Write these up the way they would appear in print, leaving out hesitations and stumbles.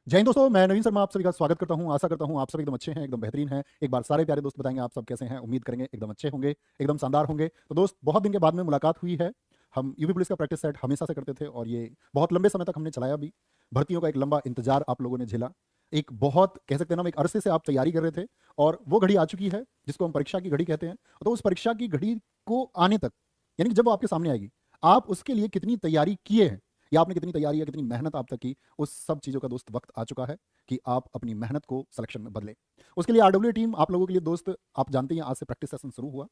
जय हिंद दोस्तों, मैं नवीन शर्मा आप सभी का स्वागत करता हूं। आशा करता हूं आप सब एकदम अच्छे हैं, एकदम बेहतरीन हैं। एक बार सारे प्यारे दोस्त बताएंगे आप सब कैसे हैं। उम्मीद करेंगे एकदम अच्छे होंगे, एकदम शानदार होंगे। तो दोस्त, बहुत दिन के बाद में मुलाकात हुई है। हम यूपी पुलिस का प्रैक्टिस सेट हमेशा से करते थे और ये बहुत लंबे समय तक हमने चलाया भी। भर्तियों का एक लंबा इंतजार आप लोगों ने झेला। एक बहुत कह सकते हैं ना, एक अरसे से आप तैयारी कर रहे थे और वो घड़ी आ चुकी है जिसको हम परीक्षा की घड़ी कहते हैं। तो उस परीक्षा की घड़ी को आने तक, यानी कि जब वो आपके सामने आएगी, आप उसके लिए कितनी तैयारी किए हैं या आपने कितनी तैयारी या कितनी मेहनत आप तक की, उस सब चीज़ों का दोस्त वक्त आ चुका है कि आप अपनी मेहनत को सिलेक्शन में बदलें। उसके लिए आरडब्ल्यू टीम आप लोगों के लिए दोस्त, आप जानते हैं आज से प्रैक्टिस सेशन शुरू हुआ।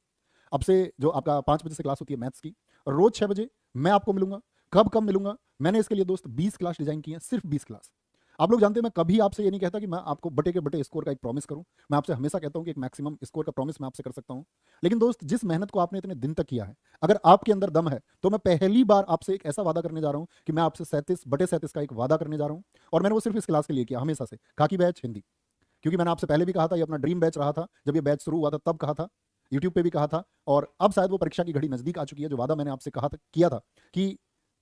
अब से जो आपका 5 बजे से क्लास होती है मैथ्स की, रोज 6 बजे मैं आपको मिलूंगा। कब कब मिलूंगा? मैंने इसके लिए दोस्त 20 क्लास डिजाइन की है, सिर्फ 20 क्लास। आप लोग जानते हैं मैं कभी आपसे ये नहीं कहता कि मैं आपको बटे के बटे स्कोर का एक प्रॉमिस करूं। मैं आपसे हमेशा कहता हूं कि एक मैक्सिमम स्कोर का प्रॉमिस मैं आपसे कर सकता हूं। लेकिन दोस्त, जिस मेहनत को आपने इतने दिन तक किया है, अगर आपके अंदर दम है तो मैं पहली बार आपसे एक ऐसा वादा करने जा रहा हूं कि मैं आपसे 37/37 का एक वादा करने जा रहा हूं। और मैंने वो सिर्फ इस क्लास के लिए किया, हमेशा से खाकी बैच हिंदी। क्योंकि मैंने आपसे पहले भी कहा था, ये अपना ड्रीम बैच रहा था। जब ये बैच शुरू हुआ था तब कहा था, यूट्यूब पे भी कहा था, और अब शायद वो परीक्षा की घड़ी नजदीक आ चुकी है। जो वादा मैंने आपसे कहा था, किया था कि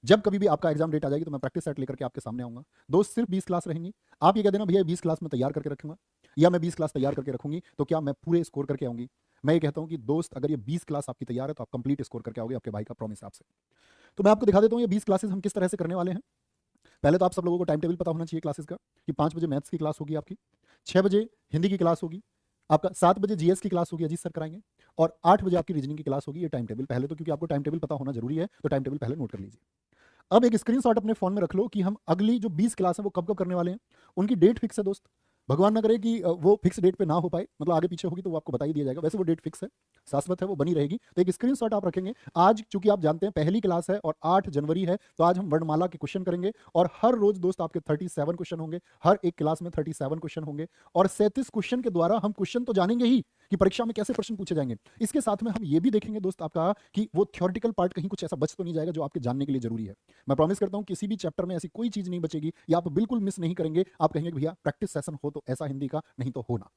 जब कभी भी आपका एग्जाम डेट आ जाएगी तो मैं प्रैक्टिस सेट लेकर के आपके सामने आऊंगा। दोस्त, सिर्फ 20 क्लास रहेंगी। आप ये कह देना भैया 20 क्लास में तैयार करके रखूंगा या मैं 20 क्लास तैयार करके रखूंगी तो क्या मैं पूरे स्कोर करके आऊंगी? मैं ये कहता हूं कि दोस्त, अगर ये 20 क्लास आपकी तैयार है तो आप कंप्लीट स्कोर करके आओगे। आपके भाई का प्रॉमिस है आपसे। तो मैं आपको दिखा देता हूँ ये 20 क्लासेस हम किस तरह से करने वाले हैं। पहले तो आप सब लोगों को टाइम टेबल पता होना चाहिए क्लासेस का, कि 5 बजे मैथ्स की क्लास होगी आपकी, 6 बजे हिंदी की क्लास होगी आपका, 7 बजे जीएस की क्लास होगी, अजीत सर कराएंगे, और 8 बजे आपकी रीजनिंग की क्लास होगी। ये टाइम टेबल पहले तो, क्योंकि आपको टाइम टेबल पता होना जरूरी है, तो टाइम टेबल पहले नोट कर लीजिए। अब एक स्क्रीनशॉट अपने फोन में रख लो कि हम अगली जो 20 क्लास है वो कब कब करने वाले हैं। उनकी डेट फिक्स है दोस्त। भगवान ना करे कि वो फिक्स डेट पे ना हो पाए, मतलब आगे पीछे होगी तो वो आपको बता ही दिया जाएगा। वैसे वो डेट फिक्स है, शाश्वत है, वो बनी रहेगी। तो एक स्क्रीनशॉट आप रखेंगे। आज चूंकि आप जानते हैं पहली क्लास है और 8 जनवरी है, तो आज हम वर्णमाला के क्वेश्चन करेंगे। और हर रोज दोस्त आपके 37 क्वेश्चन होंगे, हर एक क्लास में 37 क्वेश्चन होंगे। और 37 क्वेश्चन के द्वारा हम क्वेश्चन तो जानेंगे ही कि परीक्षा में कैसे प्रश्न पूछे जाएंगे, इसके साथ में हम ये भी देखेंगे दोस्त आपका कि वो थ्योरेटिकल पार्ट कहीं कुछ ऐसा बच तो नहीं जाएगा जो आपके जानने के लिए जरूरी है। मैं प्रॉमिस करता हूं किसी भी चैप्टर में ऐसी कोई चीज नहीं बचेगी या आप बिल्कुल मिस नहीं करेंगे। आप कहेंगे कि भैया प्रैक्टिस सेशन हो तो ऐसा हिंदी का, नहीं तो होना।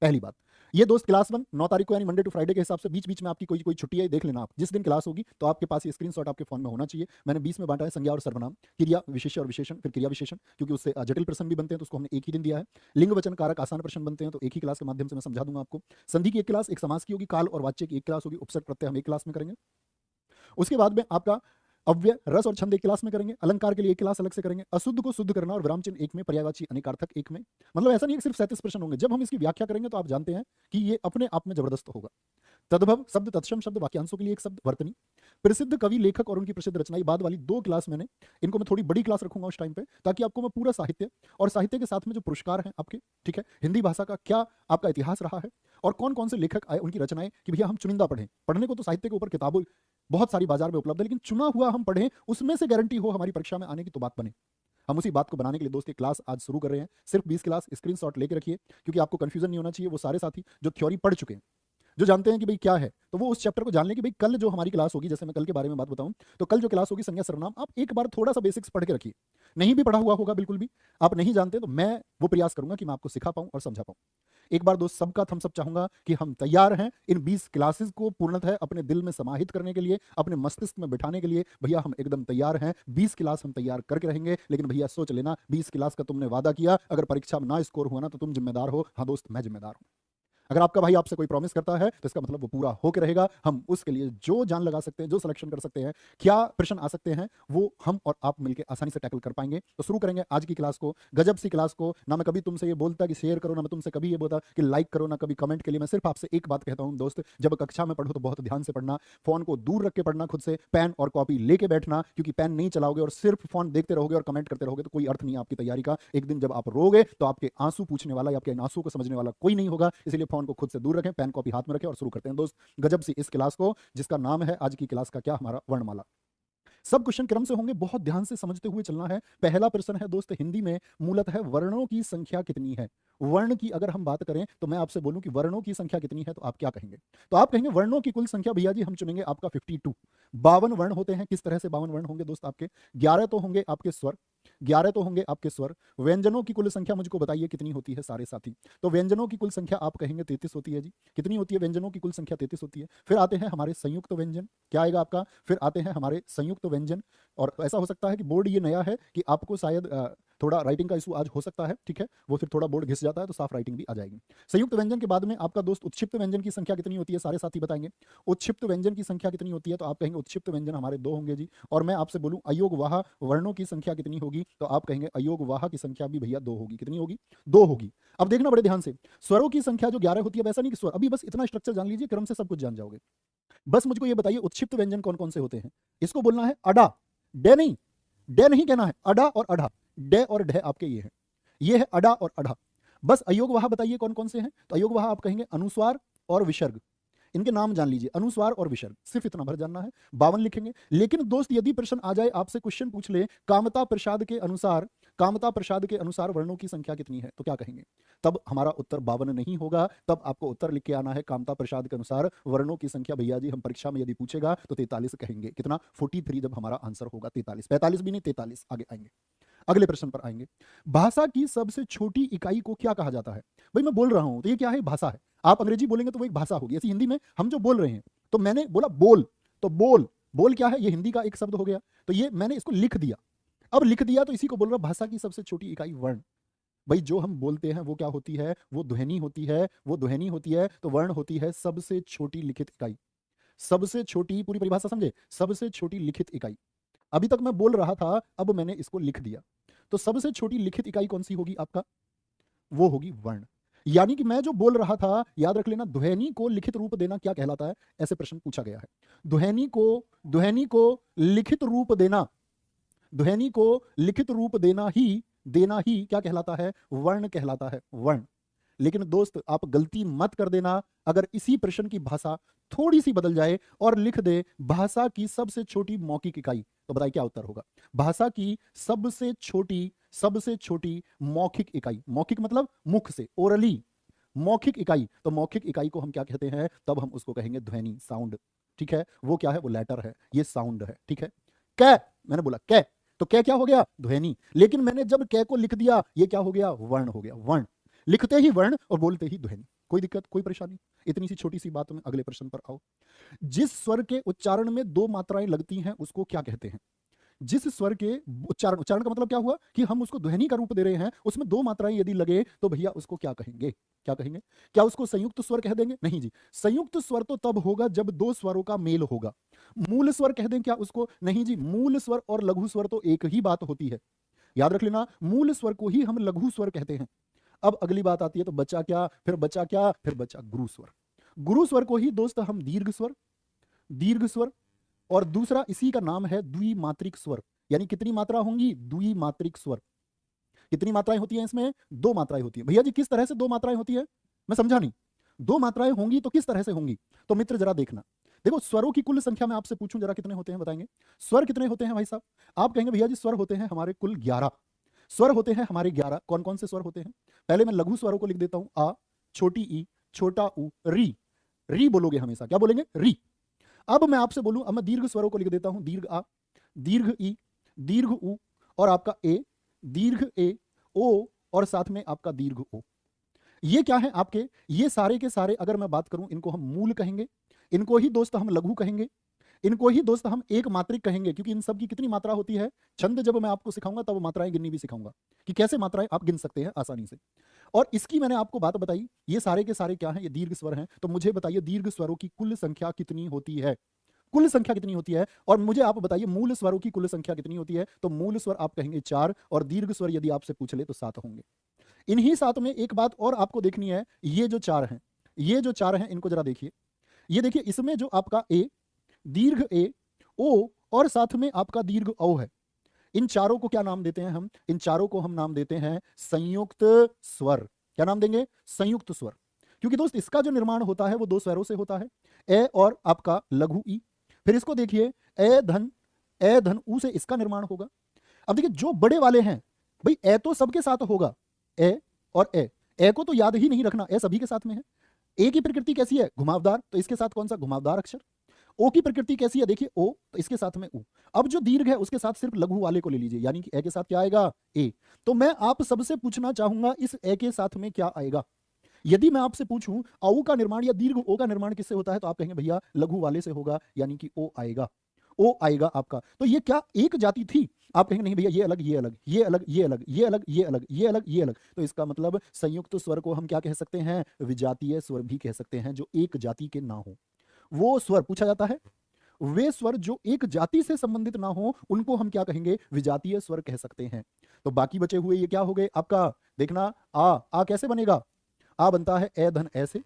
पहली बात ये दोस्त, क्लास 1 9 तारीख को यानी मंडे टू फ्राइडे के हिसाब से बीच बीच में आपकी कोई कोई छुट्टी है, देख लेना। आप जिस दिन क्लास होगी तो आपके पास ये स्क्रीनशॉट आपके फोन में होना चाहिए। मैंने 20 में बांटा है, संज्ञा और सर्वनाम, क्रिया विशेष्य और विशेषण, फिर क्रिया विशेषण, क्योंकि उससे जटिल प्रश्न भी बनते हैं तो उसको हमने एक ही दिन दिया है। लिंग वचन कारक आसान प्रश्न बनते हैं तो एक ही क्लास के माध्यम से मैं समझा दूंगा आपको। संधि की एक क्लास, एक समास की होगी, काल और वाच्य की एक क्लास होगी, उपसर्ग प्रत्यय हम एक क्लास में करेंगे। उसके बाद में आपका अव्यय, रस और छंद एक क्लास में करेंगे। अलंकार के लिए एक क्लास अलग से करेंगे। अशुद्ध को शुद्ध करना और विराम चिन्ह एक में, पर्यायवाची अनेकार्थक एक में। मतलब ऐसा नहीं है कि सिर्फ 37 प्रश्न होंगे। जब हम इसकी व्याख्या करेंगे तो आप जानते हैं कि ये अपने आप में जबरदस्त होगा। तद्भव शब्द, तत्सम शब्द, वाक्यांशों के लिए एक शब्द, वर्तनी, प्रसिद्ध कवि लेखक और उनकी प्रसिद्ध रचनाएं, बाद वाली 2 क्लास मैंने इनको मैं थोड़ी बड़ी क्लास रखूंगा उस टाइम पे, ताकि आपको मैं पूरा साहित्य और साहित्य के साथ में जो पुरस्कार हैं आपके, ठीक है, हिंदी भाषा का क्या आपका इतिहास रहा है और कौन कौन से लेखक आए, उनकी रचनाएं, कि भैया हम चुनिंदा पढ़ें। पढ़ने को तो साहित्य के ऊपर किताबों बहुत सारी बाजार में उपलब्ध है, लेकिन चुना हुआ हम पढ़ें, उसमें से गारंटी हो हमारी परीक्षा में आने की, तो बात बने। हम उसी बात को बनाने के लिए दोस्त एक क्लास आज शुरू कर रहे हैं। सिर्फ 20 क्लास, स्क्रीनशॉट लेके रखिए, क्योंकि आपको कंफ्यूजन नहीं होना चाहिए। वो सारे साथी जो थ्योरी पढ़ चुके हैं, जो जानते हैं कि भाई क्या है, तो वो उस चैप्टर को जान लें कि भाई कल जो हमारी क्लास होगी, जैसे मैं कल के बारे में बात बताऊं, तो कल जो क्लास होगी संज्ञा सर्वनाम, आप एक बार थोड़ा सा बेसिक्स पढ़ के रखिए। नहीं भी पढ़ा हुआ होगा, बिल्कुल भी आप नहीं जानते, तो मैं वो प्रयास करूंगा कि मैं आपको सिखा पाऊं और समझा पाऊं। एक बार दोस्त सबका थम्स अप चाहूंगा कि हम तैयार हैं इन 20 क्लासेस को पूर्णतः अपने दिल में समाहित करने के लिए, अपने मस्तिष्क में बिठाने के लिए। भैया हम एकदम तैयार हैं, 20 क्लास हम तैयार करके रहेंगे। लेकिन भैया सोच लेना, 20 क्लास का तुमने वादा किया, अगर परीक्षा में ना स्कोर हुआ ना तो तुम जिम्मेदार हो। हाँ दोस्त, मैं जिम्मेदार हूं। अगर आपका भाई आपसे कोई प्रॉमिस करता है तो इसका मतलब वो पूरा होकर रहेगा। हम उसके लिए जो जान लगा सकते हैं, जो सिलेक्शन कर सकते हैं, क्या प्रश्न आ सकते हैं, वो हम और आप मिलकर आसानी से टैकल कर पाएंगे। तो शुरू करेंगे आज की क्लास को, गजब सी क्लास को। ना मैं कभी तुमसे ये बोलता कि शेयर करो, ना मैं तुमसे कभी ये बोलता कि लाइक करो, ना कभी कमेंट के लिए। मैं सिर्फ आपसे एक बात कहता हूं दोस्त, जब कक्षा में पढ़ो तो बहुत ध्यान से पढ़ना, फोन को दूर रख के पढ़ना, खुद से पेन और कॉपी लेके बैठना, क्योंकि पेन नहीं चलाओगे और सिर्फ फोन देखते रहोगे और कमेंट करते रहोगे तो कोई अर्थ नहीं है आपकी तैयारी का। एक दिन जब आप रोगे तो आपके आंसू पूछने वाला या आपके आंसू को समझने वाला कोई नहीं होगा। इसलिए फोन को खुद से दूर रखें, पेन कॉपी हाथ में रखें और शुरू करते हैं दोस्त गजब सी इस क्लास को, जिसका नाम है आज की क्लास का क्या, हमारा वर्णमाला। सब क्वेश्चन क्रम से होंगे, बहुत ध्यान से समझते हुए चलना है। पहला प्रश्न है दोस्त हिंदी में, मूलतः वर्णों की संख्या कितनी है। वर्ण की अगर हम बात करें तो मैं आपसे बोलूं कि वर्णों की संख्या कितनी है, तो आप क्या कहेंगे? तो आप कहेंगे वर्णों की कुल संख्या, भैया जी हम चुनेंगे आपका 52। 52 वर्ण होते हैं। किस तरह से 52 वर्ण होंगे दोस्त आपके? 11 तो होंगे आपके स्वर, 11 तो होंगे आपके स्वर। व्यंजनों की कुल संख्या मुझको बताइए कितनी होती है सारे साथी? तो व्यंजनों की कुल संख्या आप कहेंगे 33 होती है जी। कितनी होती है व्यंजनों की कुल संख्या? 33 होती है। फिर आते हैं हमारे संयुक्त व्यंजन, क्या आएगा आपका? फिर आते हैं हमारे संयुक्त व्यंजन। और ऐसा हो सकता है कि बोर्ड ये नया है कि आपको शायद थोड़ा राइटिंग का इशू आज हो सकता है, ठीक है, वो फिर थोड़ा बोर्ड घिस जाता है तो साफ राइटिंग भी आ जाएगी। संयुक्त व्यंजन के बाद में आपका दोस्त उत्क्षिप्त व्यंजन की संख्या कितनी होती है, सारे साथी बताएंगे। उत्क्षिप्त व्यंजन की संख्या कितनी होती है, तो आप कहेंगे उत्क्षिप्त व्यंजन हमारे 2 होंगे जी। और मैं आपसे बोलूं अयोगवाह वर्णों की संख्या कितनी होगी, तो आप कहेंगे अयोगवाह की संख्या भी भैया 2 होगी। कितनी होगी, 2 होगी। अब देखना बड़े ध्यान से, स्वरों की संख्या जो 11 होती है, वैसा नहीं कि स्वर, अभी बस इतना स्ट्रक्चर जान लीजिए, क्रम से सब कुछ जान जाओगे। बस मुझको ये बताइए उत्क्षिप्त व्यंजन कौन कौन से होते हैं। इसको बोलना है अडा, डे नहीं, डे नहीं कहना है, अडा और अढ़ा, डे और ढे आपके ये है, ये है अडा और अढ़ा। बस अयोगवाह बताइए कौन कौन से हैं, तो अयोगवाह आप कहेंगे अनुस्वार और विसर्ग, इनके नाम जान लीजिए, अनुस्वार और विसर्ग, सिर्फ इतना भर जानना है, 52 लिखेंगे। लेकिन दोस्त यदि प्रश्न आ जाए, आपसे क्वेश्चन पूछ ले कामता प्रसाद के अनुसार, कामता प्रसाद के अनुसार वर्णों की संख्या कितनी है, तो क्या कहेंगे, तब हमारा उत्तर 52 नहीं होगा, तब आपको उत्तर लिख के आना है कामता प्रसाद के अनुसार वर्णों की संख्या। भैया जी हम परीक्षा में यदि पूछेगा तो 43 कहेंगे, कितना, 43 जब हमारा आंसर होगा, 43, 45 भी नहीं, 43। आगे आएंगे, अगले प्रश्न पर आएंगे। भाषा की सबसे छोटी इकाई को क्या कहा जाता है। भाई मैं बोल रहा हूं तो ये क्या है, भाषा है। आप अंग्रेजी बोलेंगे तो वो एक भाषा होगी, ऐसी हिंदी में हम जो बोल रहे हैं, तो मैंने बोला बोल, तो बोल, बोल क्या है, ये हिंदी का एक शब्द हो गया, तो ये मैंने इसको लिख दिया। अब लिख दिया तो इसी को बोल रहा भाषा की सबसे छोटी इकाई वर्ण। भाई जो हम बोलते हैं वो क्या होती है, वो ध्वनि होती है, वो ध्वनि होती है, तो वर्ण होती है सबसे छोटी लिखित इकाई। सबसे छोटी, पूरी परिभाषा समझे, सबसे छोटी लिखित इकाई। अभी तक मैं बोल रहा था, अब मैंने इसको लिख दिया, तो सबसे छोटी लिखित इकाई कौन सी होगी आपका, वो होगी वर्ण। यानी कि मैं जो बोल रहा था, याद रख लेना, ध्वनि को लिखित रूप देना क्या कहलाता है, ऐसे प्रश्न पूछा गया है। ध्वनि को लिखित रूप देना, ध्वनि को लिखित रूप देना ही क्या कहलाता है, वर्ण कहलाता है, वर्ण। लेकिन दोस्त आप गलती मत कर देना, अगर इसी प्रश्न की भाषा थोड़ी सी बदल जाए और लिख दे भाषा की सबसे छोटी मौखिक इकाई, तो बताइए क्या उत्तर होगा। भाषा की सबसे छोटी मौखिक इकाई, मौखिक मतलब मुख से, ओरली, मौखिक इकाई, तो मौखिक इकाई को हम क्या कहते हैं, तब हम उसको कहेंगे ध्वनि, साउंड, ठीक है। वो क्या है, वो लेटर है, ये साउंड है, ठीक है। कै, मैंने बोला कै, तो कै क्या हो गया, ध्वनि। लेकिन मैंने जब कै को लिख दिया, ये क्या हो गया, वर्ण हो गया, वर्ण। लिखते ही वर्ण और बोलते ही ध्वनि, कोई दिक्कत, कोई परेशानी। इतनी सी छोटी सी बात में अगले प्रश्न पर आओ। जिस स्वर के उच्चारण में 2 मात्राएं लगती हैं उसको क्या कहते हैं। जिस स्वर के उच्चारण, उच्चारण का मतलब क्या हुआ कि हम उसको ध्वनि का रूप दे रहे हैं, उसमें 2 मात्राएं यदि लगे तो भैया उसको क्या कहेंगे, क्या कहेंगे। क्या उसको संयुक्त स्वर कह देंगे, नहीं जी, संयुक्त स्वर तो तब होगा जब 2 स्वरों का मेल होगा। मूल स्वर कह दें क्या उसको, नहीं जी, मूल स्वर और लघु स्वर तो एक ही बात होती है, याद रख लेना, मूल स्वर को ही हम लघु स्वर कहते हैं। अब अगली बात आती है, तो बचा क्या, फिर बचा क्या, फिर बचा गुरु स्वर। गुरु स्वर को ही दोस्त हम दीर्घ स्वर, दीर्घ स्वर, और दूसरा इसी का नाम है द्विमात्रिक स्वर। यानी कितनी मात्रा होंगी, द्विमात्रिक स्वर। कितनी मात्राएं होती हैं इसमें, 2 मात्राएं होती हैं। भैया जी किस तरह से 2 मात्राएं होती है, मैं समझा नहीं। 2 मात्राएं होंगी तो किस तरह से होंगी, तो मित्र जरा देखना। देखो स्वरों की कुल संख्या मैं आपसे पूछूं जरा, कितने होते हैं बताएंगे, स्वर कितने होते हैं भाई साहब। आप कहेंगे भैया जी स्वर होते हैं हमारे कुल 11 स्वर होते हैं हमारे 11। कौन कौन से स्वर होते हैं, पहले मैं लघु स्वरों को लिख देता हूं, आ, छोटी ई, छोटा ऊ, री, री बोलोगे हमेशा, क्या बोलेंगे, री। अब मैं आपसे बोलूं, अब मैं दीर्घ स्वरों को लिख देता हूं, दीर्घ आ, दीर्घ ई, दीर्घ ऊ, और आपका ए, दीर्घ ए, ओ, और साथ में आपका दीर्घ ओ। ये क्या है आपके, ये सारे के सारे अगर मैं बात करूं, इनको हम मूल कहेंगे, इनको ही दोस्त हम लघु कहेंगे, इनको ही दोस्त हम एक मात्रिक कहेंगे, क्योंकि इन सब की कितनी मात्रा होती है। छंद जब मैं आपको सिखाऊंगा तब मात्राएं गिननी भी सिखाऊंगा कि कैसे मात्राएं आप गिन सकते हैं आसानी से। और इसकी मैंने आपको बात बताई, ये सारे के सारे क्या हैं, ये दीर्घ स्वर हैं। तो मुझे बताइए दीर्घ स्वरों की कुल संख्या कितनी होती है, कुल संख्या कितनी होती है। और मुझे आप बताइए मूल स्वरों की कुल संख्या कितनी होती है, तो मूल स्वर आप कहेंगे 4, और दीर्घ स्वर यदि आपसे पूछ ले तो 7 होंगे। इन्हीं 7 में एक बात और आपको देखनी है, ये जो 4 हैं, ये जो 4 हैं इनको जरा देखिए। ये देखिए इसमें जो आपका ए, दीर्घ ए, ओ, और साथ में आपका दीर्घ औ है, इन चारों को क्या नाम देते हैं हम, इन चारों को हम नाम देते हैं संयुक्त स्वर। क्या नाम देंगे, संयुक्त स्वर। क्योंकि दोस्त इसका जो निर्माण होता है वो 2 स्वरों से होता है, ए और आपका लघु ई। फिर इसको देखिए, ए धन ऊ से इसका निर्माण होगा। अब देखिए जो बड़े वाले हैं, भाई ए तो सबके साथ होगा, ए और ए को तो याद ही नहीं रखना, ए सभी के साथ में है। ए की प्रकृति कैसी है, घुमावदार, तो इसके साथ कौन सा, घुमावदार अक्षर। ओ की प्रकृति कैसी है, देखिए ओ, तो इसके साथ में ऊ। अब जो दीर्घ है उसके साथ सिर्फ लघु वाले को ले लीजिए, यानी कि ए के साथ क्या आएगा, ए। तो मैं आप सबसे पूछना चाहूंगा इस ए के साथ में क्या आएगा। यदि मैं आपसे पूछूं औ का निर्माण या दीर्घ ओ का निर्माण किससे होता है, तो आप कहेंगे भैया लघु वाले से होगा, यानी कि ओ आएगा। ओ आएगा आपका। तो ये क्या एक जाति थी? आप कहेंगे नहीं भैया ये अलग, ये अलग, ये अलग, ये अलग, ये अलग, ये अलग, ये अलग, ये अलग। तो इसका मतलब संयुक्त स्वर को हम क्या कह सकते हैं? विजातीय स्वर भी कह सकते हैं, जो एक जाति के ना हो। वो स्वर पूछा जाता है, वे स्वर जो एक जाति से संबंधित ना हो उनको हम क्या कहेंगे? विजातीय स्वर कह सकते हैं। तो बाकी बचे हुए ये क्या हो गए आपका? देखना, आ कैसे बनेगा? आ बनता है ए धन ऐसे।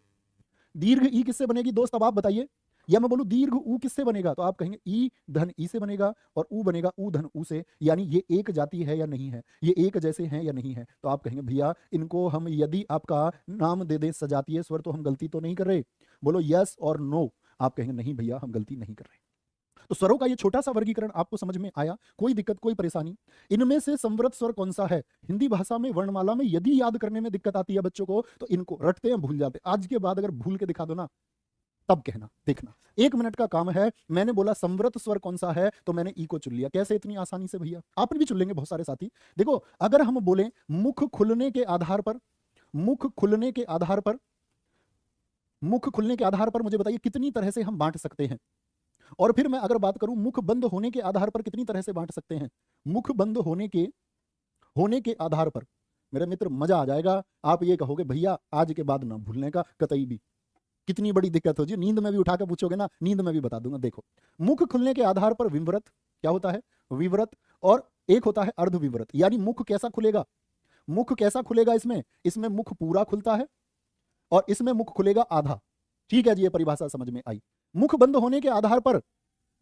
दीर्घ ई किससे बनेगी दोस्त? अब आप बताइए। या मैं बोलूं दीर्घ ऊ किससे बनेगा? तो आप कहेंगे ई धन ई से बनेगा, और ऊ बनेगा ऊ धन ऊ से। यानी ये एक जाति है या नहीं है, ये एक जैसे हैं या नहीं है? तो आप कहेंगे भैया इनको हम यदि आपका नाम दे दें सजातीय स्वर तो हम गलती तो नहीं कर रहे? बोलो यस और नो। आप कहेंगे नहीं भैया हम गलती नहीं कर रहे। तो स्वरों का ये छोटा सा वर्गीकरण आपको समझ में आया? कोई दिक्कत, कोई परेशानी? इनमें से संवृत स्वर कौन सा है? हिंदी भाषा में वर्णमाला में यदि याद करने में दिक्कत आती है बच्चों को, तो इनको रटते हैं भूल जाते हैं। आज के बाद अगर भूल के दिखा दो ना, तब कहना। देखना 1 मिनट का काम है। मैंने बोला संवृत स्वर कौन सा है, तो मैंने ई को चुन लिया। कैसे? इतनी आसानी से भैया। आपने भी चुन लेंगे बहुत सारे साथी। देखो अगर हम बोले मुख खुलने के आधार पर, मुख खुलने के आधार पर, मुख खुलने के आधार पर मुझे बताइए कितनी तरह से हम बांट सकते हैं? और फिर मैं अगर बात करूं मुख बंद होने के आधार पर, कितनी तरह से बांट सकते हैं? मुख बंद होने के आधार पर मेरे मित्र मजा आ जाएगा। आप ये कहोगे भैया आज के बाद ना भूलने का कतई भी। कितनी बड़ी दिक्कत हो जी, नींद में भी उठा के पूछोगे ना, नींद में भी बता दूंगा। देखो मुख खुलने के आधार पर विवृत क्या होता है? विवृत। और एक होता है अर्ध विवृत। यानी मुख कैसा खुलेगा? मुख कैसा खुलेगा? इसमें मुख पूरा खुलता है और इसमें मुख खुलेगा आधा। ठीक है जी, ये परिभाषा समझ में आई। मुख बंद होने के आधार पर,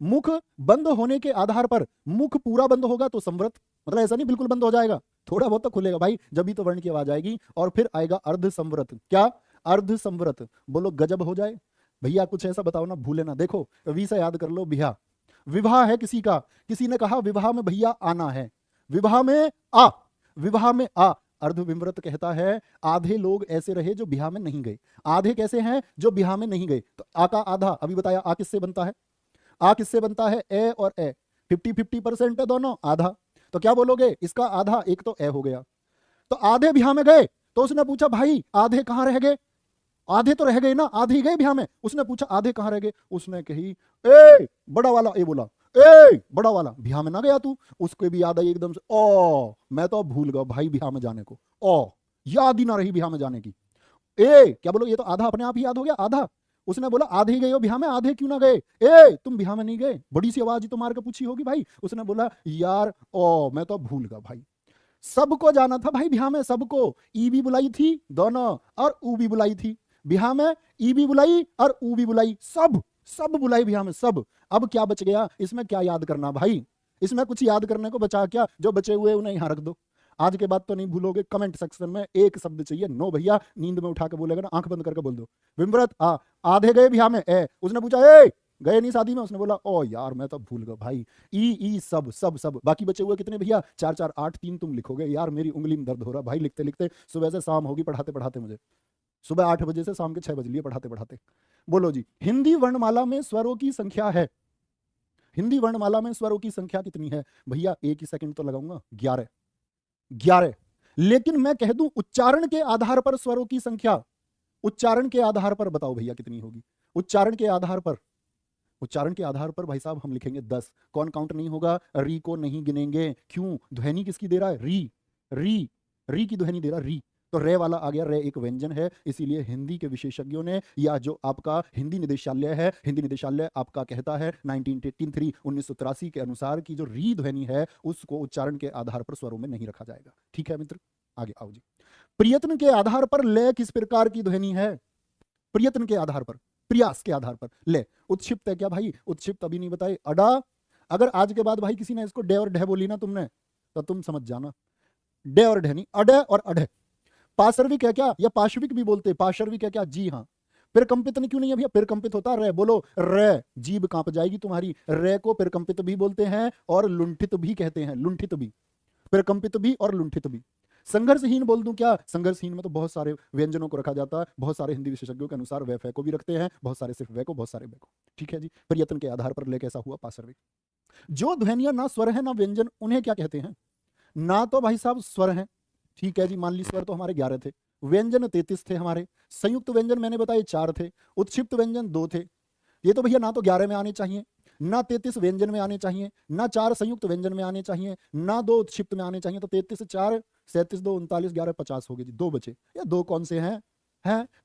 मुख बंद होने के आधार पर मुख पूरा बंद होगा तो संवृत। मतलब ऐसा नहीं बिल्कुल बंद हो जाएगा, थोड़ा बहुत तो खुलेगा भाई, जब भी तो वर्ण की आवाज आएगी। और फिर आएगा अर्ध संवृत। क्या? अर्ध संवृत। बोलो गजब हो जाए भैया, कुछ ऐसा बताओ ना, भूले ना। देखो वी से याद कर लो, बिहा, विवाह है किसी का, किसी ने कहा विवाह में भैया आना है, विवाह में आ, विवाह में आ। अर्ध विमृत कहता है आधे लोग ऐसे रहे जो बिहार में नहीं गए। आधे कैसे हैं? जो बिहार में नहीं गए। तो आ का आधा अभी बताया, आ किससे बनता है? आ किससे बनता है? ए और ए 50-50% है दोनों, आधा। तो क्या बोलोगे? इसका आधा, एक तो ए हो गया। तो आधे बिहार में गए, तो उसने पूछा भाई आधे कहां रह गए? आधे तो रह गए ना, आधे ही गए बिहार में। उसने पूछा आधे कहां रह गए? उसने कही ए बड़ा वाला, ए बोला ए बड़ा वाला, बिहार में ना गया तू? उसको भी याद आई एकदम से, ओ मैं तो भूल गया भाई बिहार में जाने को, ओ याद ही ना रही बिहार में जाने की। ए क्या बोलो, ये तो आधा अपने आप ही याद हो गया, आधा। उसने बोला आधे ही गए हो बिहार में, आधे क्यों ना गए? ए तुम बिहार में नहीं गए? बड़ी सी आवाज ही तो मार के पूछी होगी भाई। उसने बोला यार ओ मैं तो भूल गया भाई। सबको जाना था भाई बिहार में, सबको। ई भी बुलाई थी दोनों, और ऊ भी बुलाई थी बिहार में। ई भी बुलाई और ऊ भी बुलाई, सब सब बुलाई बिहार में, सब। अब क्या बच गया इसमें? क्या याद करना भाई? इसमें कुछ याद करने को बचा क्या? जो बचे हुए उन्हें यहां रख दो। आज के बाद तो नहीं भूलोगे। कमेंट सेक्शन में एक शब्द चाहिए, नो भैया। नींद में उठा के बोलेगा ना, आंख बंद करके बोल दो विमृत आधे गए बिहार में। ए उसने पूछा ए गए नहीं शादी में? उसने बोला ओ यार मैं तो भूल गया भाई। ई सब सब सब। बाकी बचे हुए कितने भैया? 4 4 8 3 तुम लिखोगे। यार मेरी उंगली में दर्द हो रहा भाई लिखते लिखते। सुबह से शाम होगी पढ़ाते पढ़ाते मुझे, सुबह 8 बजे से शाम के 6 बज लिए पढ़ाते पढ़ाते। बोलो जी, हिंदी वर्णमाला में स्वरों की संख्या है, हिंदी वर्णमाला में स्वरों की संख्या कितनी है भैया? एक ही सेकंड तो लगाऊंगा, 11 11। लेकिन मैं कह दूं उच्चारण के आधार पर स्वरों की संख्या, उच्चारण के आधार पर बताओ भैया कितनी होगी? उच्चारण के आधार पर, उच्चारण के आधार पर भाई साहब हम लिखेंगे 10। कौन काउंट नहीं होगा? री को नहीं गिनेंगे। क्यों? ध्वनि किसकी दे रहा है? री, री, री की ध्वनि दे रहा है, री। तो रे वाला आ गया, रे एक व्यंजन है। इसीलिए हिंदी के विशेषज्ञों ने, या जो आपका हिंदी निदेशालय है, हिंदी निदेशालय आपका कहता है 1983 के अनुसार कि जो री ध्वनि है उसको उच्चारण के आधार पर स्वरों में नहीं रखा जाएगा। ठीक है मित्र, आगे आओ जी। प्रयत्न के आधार पर लय किस प्रकार की ध्वनि है? प्रयत्न के आधार पर, प्रयास के आधार पर लय। उत्क्षिप्त है क्या भाई? उत्क्षिप्त अभी नहीं बताए। अडा, अगर आज के बाद भाई किसी ने इसको डे और ढे बोली ना तुमने, तो तुम समझ जाना डे और ढे नहीं, अडे और अढे। पार्श्विक है क्या? या पार्श्विक भी बोलते हैं, पार्श्विक है क्या? जी हाँ। पिरकंपित नहीं क्यों नहीं है भैया? पिरकंपित होता है रे। बोलो रे, जीभ कांप जाएगी तुम्हारी। रे को पिरकंपित भी बोलते हैं और लुंठित भी कहते हैं, लुंठित भी, पिरकंपित भी और लुंठित भी। संघर्षहीन बोल दूं क्या? संघर्षहीन में तो बहुत सारे व्यंजनों को रखा जाता है। बहुत सारे हिंदी विशेषज्ञों के अनुसार वे फे को भी रखते हैं, बहुत सारे सिर्फ वे को, बहुत सारे वे को। ठीक है जी। प्रयत्न के आधार पर ले कैसा हुआ? पार्श्विक। जो ध्वनियां ना स्वर है ना व्यंजन, उन्हें क्या कहते हैं? ना तो भाई साहब स्वर हैं, ठीक है जी, मान ली स्वर तो हमारे 11 थे, व्यंजन 33 थे हमारे, संयुक्त व्यंजन मैंने बताए 4 थे, उत्क्षिप्त व्यंजन 2 थे। ये तो भैया ना तो 11 में आने चाहिए, ना 33 व्यंजन में आने चाहिए, ना 4 संयुक्त व्यंजन में आने चाहिए, ना 2 क्षिप्त में आने चाहिए। तो 33 से 4 37 2 39 11 50 हो गए जी। 2 बचे। या 2 कौन से हैं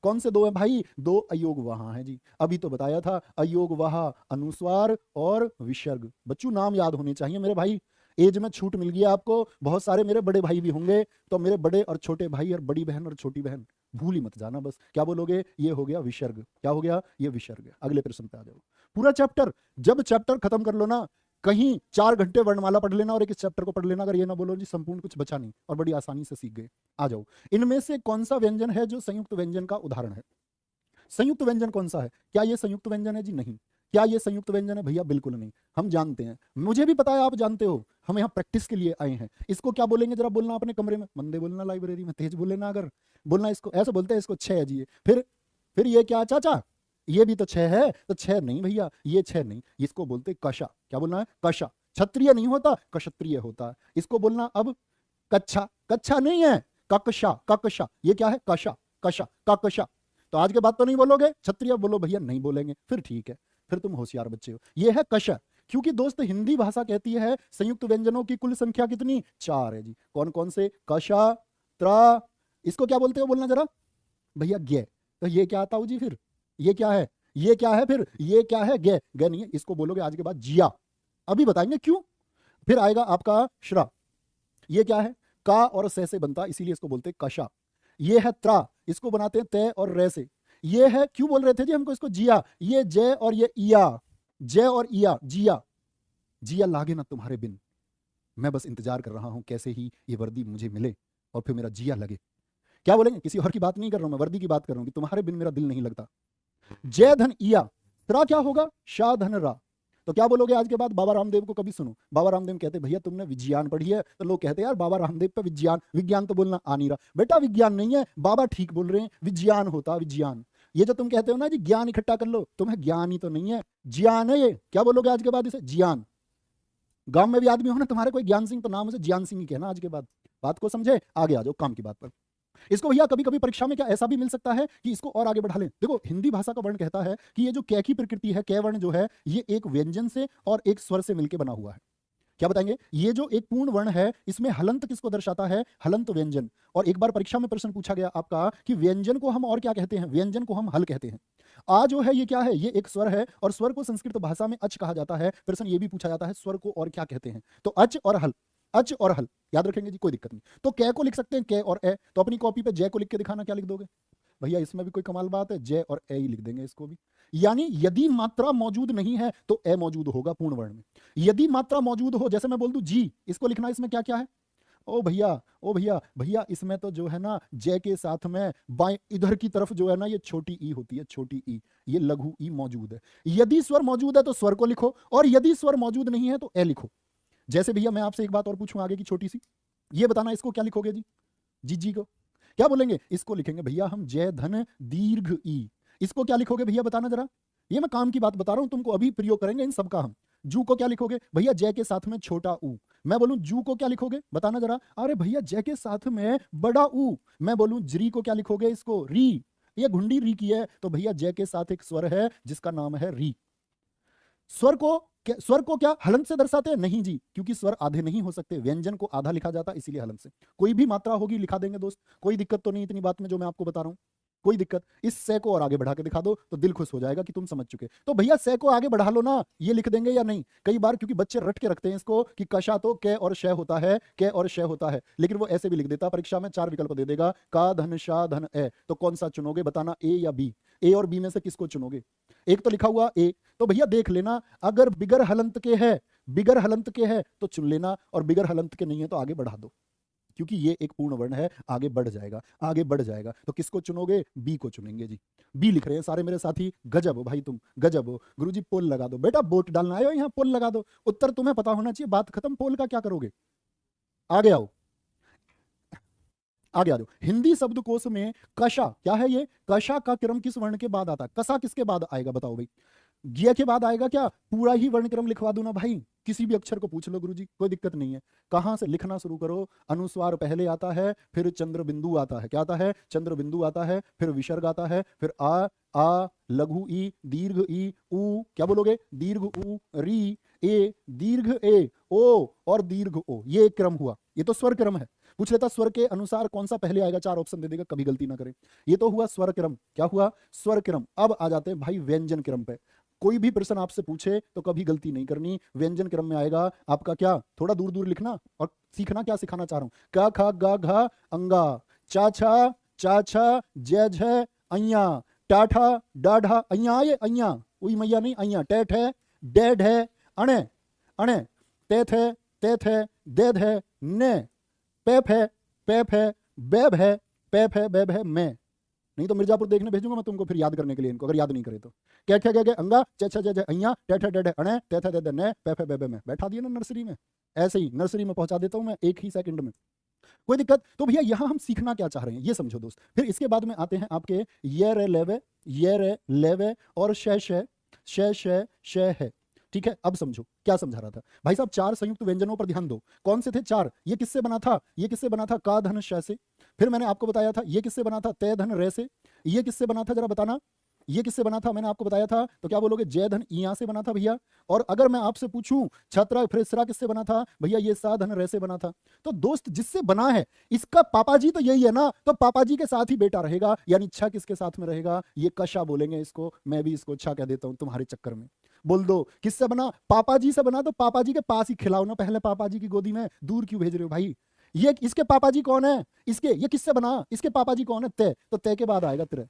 कौन से 2 हैं भाई? 2 अयोग वहां है जी। अभी तो बताया था अयोग वहा, अनुस्वार और विसर्ग। बच्चों नाम याद होने चाहिए मेरे भाई। एज में छूट मिल गया आपको। बहुत सारे मेरे बड़े भाई भी होंगे, तो मेरे बड़े और छोटे भाई और बड़ी बहन और छोटी बहन भूल ही मत जाना। बस क्या बोलोगे? ये हो गया विसर्ग। क्या हो गया? ये विसर्ग। अगले प्रश्न पे आ जाओ। पूरा चैप्टर, जब चैप्टर खत्म कर लो ना, कहीं 4 घंटे वर्णमाला पढ़ लेना और एक इस चैप्टर को पढ़ लेना। अगर ये ना बोलो जी संपूर्ण कुछ बचा नहीं, और बड़ी आसानी से सीख गए। आ जाओ। इनमें से कौन सा व्यंजन है जो संयुक्त व्यंजन का उदाहरण है? संयुक्त व्यंजन कौन सा है? क्या ये संयुक्त व्यंजन है जी? नहीं। क्या ये संयुक्त व्यंजन है भैया? बिल्कुल नहीं। हम जानते हैं, मुझे भी पता है आप जानते हो। हम यहाँ प्रैक्टिस के लिए आए हैं। इसको क्या बोलेंगे जरा बोलना अपने कमरे में, मंदे बोलना, लाइब्रेरी में तेज बोलना। अगर बोलना इसको ऐसे बोलते हैं, इसको 6 है जी ये। फिर ये क्या चाचा? ये भी तो 6 है। तो 6 नहीं भैया, ये 6 नहीं। इसको बोलते कशा। क्या बोलना है? कशा। क्षत्रिय नहीं होता, क्षत्रिय होता है। इसको बोलना अब कच्छा। कच्छा नहीं है, कक्षा। कक्षा। ये क्या है? कशा। कशा। कक्षा। तो आज के बाद तो नहीं बोलोगे क्षत्रिय? बोलो भैया नहीं बोलेंगे। फिर ठीक है, फिर तुम होशियार बच्चे हो। ये है कशा। क्योंकि दोस्त हिंदी भाषा कहती है संयुक्त व्यंजनों की कुल संख्या कितनी? 4 है जी। कौन कौन से? कशा, त्रा। इसको क्या बोलते हो बोलना जरा भैया? गे। तो ये क्या आता हो जी? फिर ये क्या है? ये क्या है? फिर ये क्या है? गे। गे नहीं है। इसको बोलोगे आज के बाद जिया। अभी बताएंगे क्यों। फिर आएगा आपका श्रा। ये क्या है? का और से बनता, इसीलिए इसको बोलते हैं कशा। ये है त्रा, इसको बनाते हैं तय और रे से। ये है, क्यों बोल रहे थे जी हमको इसको? जिया। ये जय और ये इया, जय और इया, जिया। जिया लागे ना तुम्हारे बिन। मैं बस इंतजार कर रहा हूं कैसे ही ये वर्दी मुझे मिले और फिर मेरा जिया लगे। क्या बोलेंगे? किसी और की बात नहीं कर रहा हूं मैं, वर्दी की बात कर रहा हूं कि तुम्हारे बिन मेरा दिल नहीं लगता। जय धन इया। त्रा क्या होगा? शाह धन रा। तो क्या बोलोगे आज के बाद? बाबा रामदेव को कभी सुनो। बाबा रामदेव कहते भैया तुमने विज्ञान पढ़ी है, तो लोग कहते यार बाबा रामदेव पे विज्ञान। विज्ञान तो बोलना आ नहीं रहा बेटा। विज्ञान नहीं है, बाबा ठीक बोल रहे हैं, विज्ञान होता। विज्ञान। ये जो तुम कहते हो ना जी ज्ञान इकट्ठा कर लो, तुम्हें ज्ञान ही तो नहीं है, ज्ञान है ये। क्या बोलोगे आज के बाद? इसे ज्ञान। गांव में भी आदमी हो ना तुम्हारे कोई ज्ञान सिंह, तो नाम उसे ज्ञान सिंह ही कहना आज के बाद। बात को समझे? आगे आ जाओ काम की बात पर। इसको भैया कभी कभी परीक्षा में क्या ऐसा भी मिल सकता है कि इसको और आगे बढ़ा लें। देखो हिंदी भाषा का वर्ण कहता है कि ये जो कै की प्रकृति है, कै वर्ण जो है, ये एक व्यंजन से और एक स्वर से मिलकर बना हुआ है। क्या बताएंगे? ये जो एक पूर्ण वर्ण है, इसमें हलंत किसको दर्शाता है? हलंत व्यंजन। और एक बार परीक्षा में प्रश्न पूछा गया आपका कि व्यंजन को हम और क्या कहते हैं? व्यंजन को हम हल कहते हैं। आ जो है ये क्या है? ये एक स्वर है, और स्वर को संस्कृत भाषा में अच कहा जाता है। प्रश्न ये भी पूछा जाता है स्वर को और क्या कहते हैं? तो अच और हल। अच और हल याद रखेंगे जी, कोई दिक्कत नहीं। तो कै को लिख सकते हैं कै और ए। तो अपनी कॉपी पे जय को लिख के दिखाना, क्या लिख दोगे भैया? इसमें भी कोई कमाल बात है, जय और ए ही लिख देंगे इसको भी। यानी यदि मात्रा मौजूद नहीं है तो ए मौजूद होगा पूर्ण वर्ण में। यदि मात्रा मौजूद हो, जैसे मैं बोल दूं जी, इसको लिखना, इसमें क्या क्या है? ओ भैया, ओ भैया, भैया इसमें तो जो है ना जय के साथ में बाएं इधर की तरफ जो है ना ये छोटी ई होती है, छोटी ई, ये लघु ई मौजूद है। यदि स्वर मौजूद है तो स्वर को लिखो, और यदि स्वर मौजूद नहीं है तो ए लिखो। जैसे भैया मैं आपसे एक बात और पूछूं आगे की छोटी सी, ये बताना इसको क्या लिखोगे जी? जी को क्या बोलेंगे? इसको लिखेंगे भैया हम जय धन दीर्घ ई। इसको क्या लिखोगे भैया बताना जरा? ये मैं काम की बात बता रहा हूं तुमको, अभी प्रयोग करेंगे इन सबका हम। जू को क्या लिखोगे भैया? जय के साथ में छोटा ऊ। मैं बोलूं जू को क्या लिखोगे बताना जरा? अरे भैया जय के साथ में बड़ा ऊ। मैं बोलूं जरी को क्या लिखोगे? इसको री। ये घुंडी री की है, तो भैया जय के साथ एक स्वर है जिसका नाम है री। स्वर को क्या हलंत से दर्शाते हैं? नहीं जी, क्योंकि स्वर आधे नहीं हो सकते। व्यंजन को आधा लिखा जाता, इसीलिए हलंत से। कोई भी मात्रा होगी लिखा देंगे दोस्त, कोई दिक्कत तो नहीं इतनी बात में जो मैं आपको बता रहा हूं, कोई दिक्कत। इस से को और आगे बढ़ा के दिखा दो तो दिल खुश हो जाएगा कि तुम समझ चुके। तो भैया से को आगे बढ़ा लो ना, ये लिख देंगे या नहीं? कई बार क्योंकि बच्चे रट के रखते हैं इसको कि कशा तो कै और शय होता है, कै और शय होता है, लेकिन वो ऐसे भी लिख देता परीक्षा में, 4 विकल्प दे देगा, का धन शा धन ए। तो कौन सा चुनोगे बताना, ए या बी? ए और बी में से किसको चुनोगे? एक तो लिखा हुआ ए, तो भैया देख लेना, अगर बिगर हलंत के है, बिगर हलंत के है तो चुन लेना, और बिगर हलंत के नहीं है तो आगे बढ़ा दो, क्योंकि ये एक पूर्ण वर्ण है, आगे बढ़ जाएगा, आगे बढ़ जाएगा। तो किसको चुनोगे? बी को चुनेंगे जी। बी लिख रहे हैं सारे मेरे साथी, गजब हो भाई तुम, गजब हो। गुरुजी पोल लगा दो बेटा, वोट डालना आए हो यहाँ, पोल लगा दो। उत्तर तुम्हें पता होना चाहिए, बात खत्म, पोल का क्या करोगे? आगे आओ, आगे आ जाओ। हिंदी शब्दकोश में कशा क्या है? ये कशा का क्रम किस वर्ण के बाद आता है? कसा किसके बाद आएगा बताओ भाई? ज्ञ के बाद आएगा क्या? पूरा ही वर्ण क्रम लिखवा दूं ना भाई? किसी भी अक्षर को पूछ लो गुरुजी, कोई दिक्कत नहीं है। कहां से लिखना शुरू करो, अनुस्वार पहले आता है, फिर चंद्र बिंदु आता है। क्या आता है? चंद्र बिंदु आता है, फिर विसर्ग आता है, फिर आ लघु ई, दीर्घ ई, ऊ, क्या बोलोगे? दीर्घ ऊ, री, ए, दीर्घ ए, ओ और दीर्घ ओ। ये एक क्रम हुआ, ये तो स्वर क्रम है। पूछ लेता स्वर के अनुसार कौन सा पहले आएगा, 4 ऑप्शन दे देगा, कभी गलती ना करें। ये तो हुआ स्वर क्रम। क्या हुआ? स्वर क्रम। अब आ जाते हैं भाई व्यंजन क्रम पे। कोई भी प्रश्न आपसे पूछे तो कभी गलती नहीं करनी। व्यंजन क्रम में आएगा आपका क्या, थोड़ा दूर दूर लिखना और सीखना। क्या सिखाना चाह रहा हूं? का खा गा घा अंगा, चा छा चा छा जय झ अइया, टाठा डाढ़ा अइया, ये अइया उई मैया नहीं, अइया टैठ है, डेढ़ है, अणे अणे, तेथ है, तेथ है, देध है, ने, पैप है, पैप है, बैब है, पैप है, बैब है, मैं। नहीं तो मिर्जापुर देखने भेजूंगा मैं तुमको फिर याद करने के लिए इनको, अगर याद नहीं करे तो। क्या क्या क्या अंगा, चेछा जय अइया, टैठा डेढ़ अणे, तेथ दे ने, पैप बैबे में। बैठा दिया ना नर्सरी में। ऐसे ही नर्सरी में पहुंचा देता हूं मैं 1 ही सेकंड में, कोई दिक्कत। तो भैया यहां हम सीखना क्या चाह रहे हैं ये समझो दोस्त। फिर इसके बाद में आते हैं आपके ये रे लेवे, ये रे लेवे और शय शय, शय शय शय है। ठीक है, अब समझो क्या समझा रहा था भाई साहब। 4 संयुक्त व्यंजनों पर ध्यान दो। कौन से थे 4? ये किससे बना था? ये किससे बना था? का धन शय से। फिर मैंने आपको बताया था ये किससे बना था? तय धन रे से। ये किससे बना था जरा बताना? ये किससे बना था? मैंने आपको बताया था, तो क्या बोलोगे? जय धन इया से बना था भैया। और अगर मैं आपसे पूछूं छत्रा फ्रेसरा किससे बना था? भैया ये सा धन रे से बना था। तो दोस्त जिससे बना है इसका पापा जी तो यही है ना, तो पापा जी के साथ ही बेटा रहेगा। यानी छा किसके साथ में रहेगा? ये कशा बोलेंगे इसको, मैं भी इसको छा कह देता हूं तुम्हारे चक्कर में। बोल दो किससे बना? पापा जी से बना। तो पापा जी के पास ही खिलाओ ना पहले, पापा जी की गोदी में। दूर क्यों भेज रहे हो भाई? ये इसके पापा जी कौन है? इसके ये किससे बना? इसके पापा जी कौन है? तय। तो तय के बाद आएगा तेरे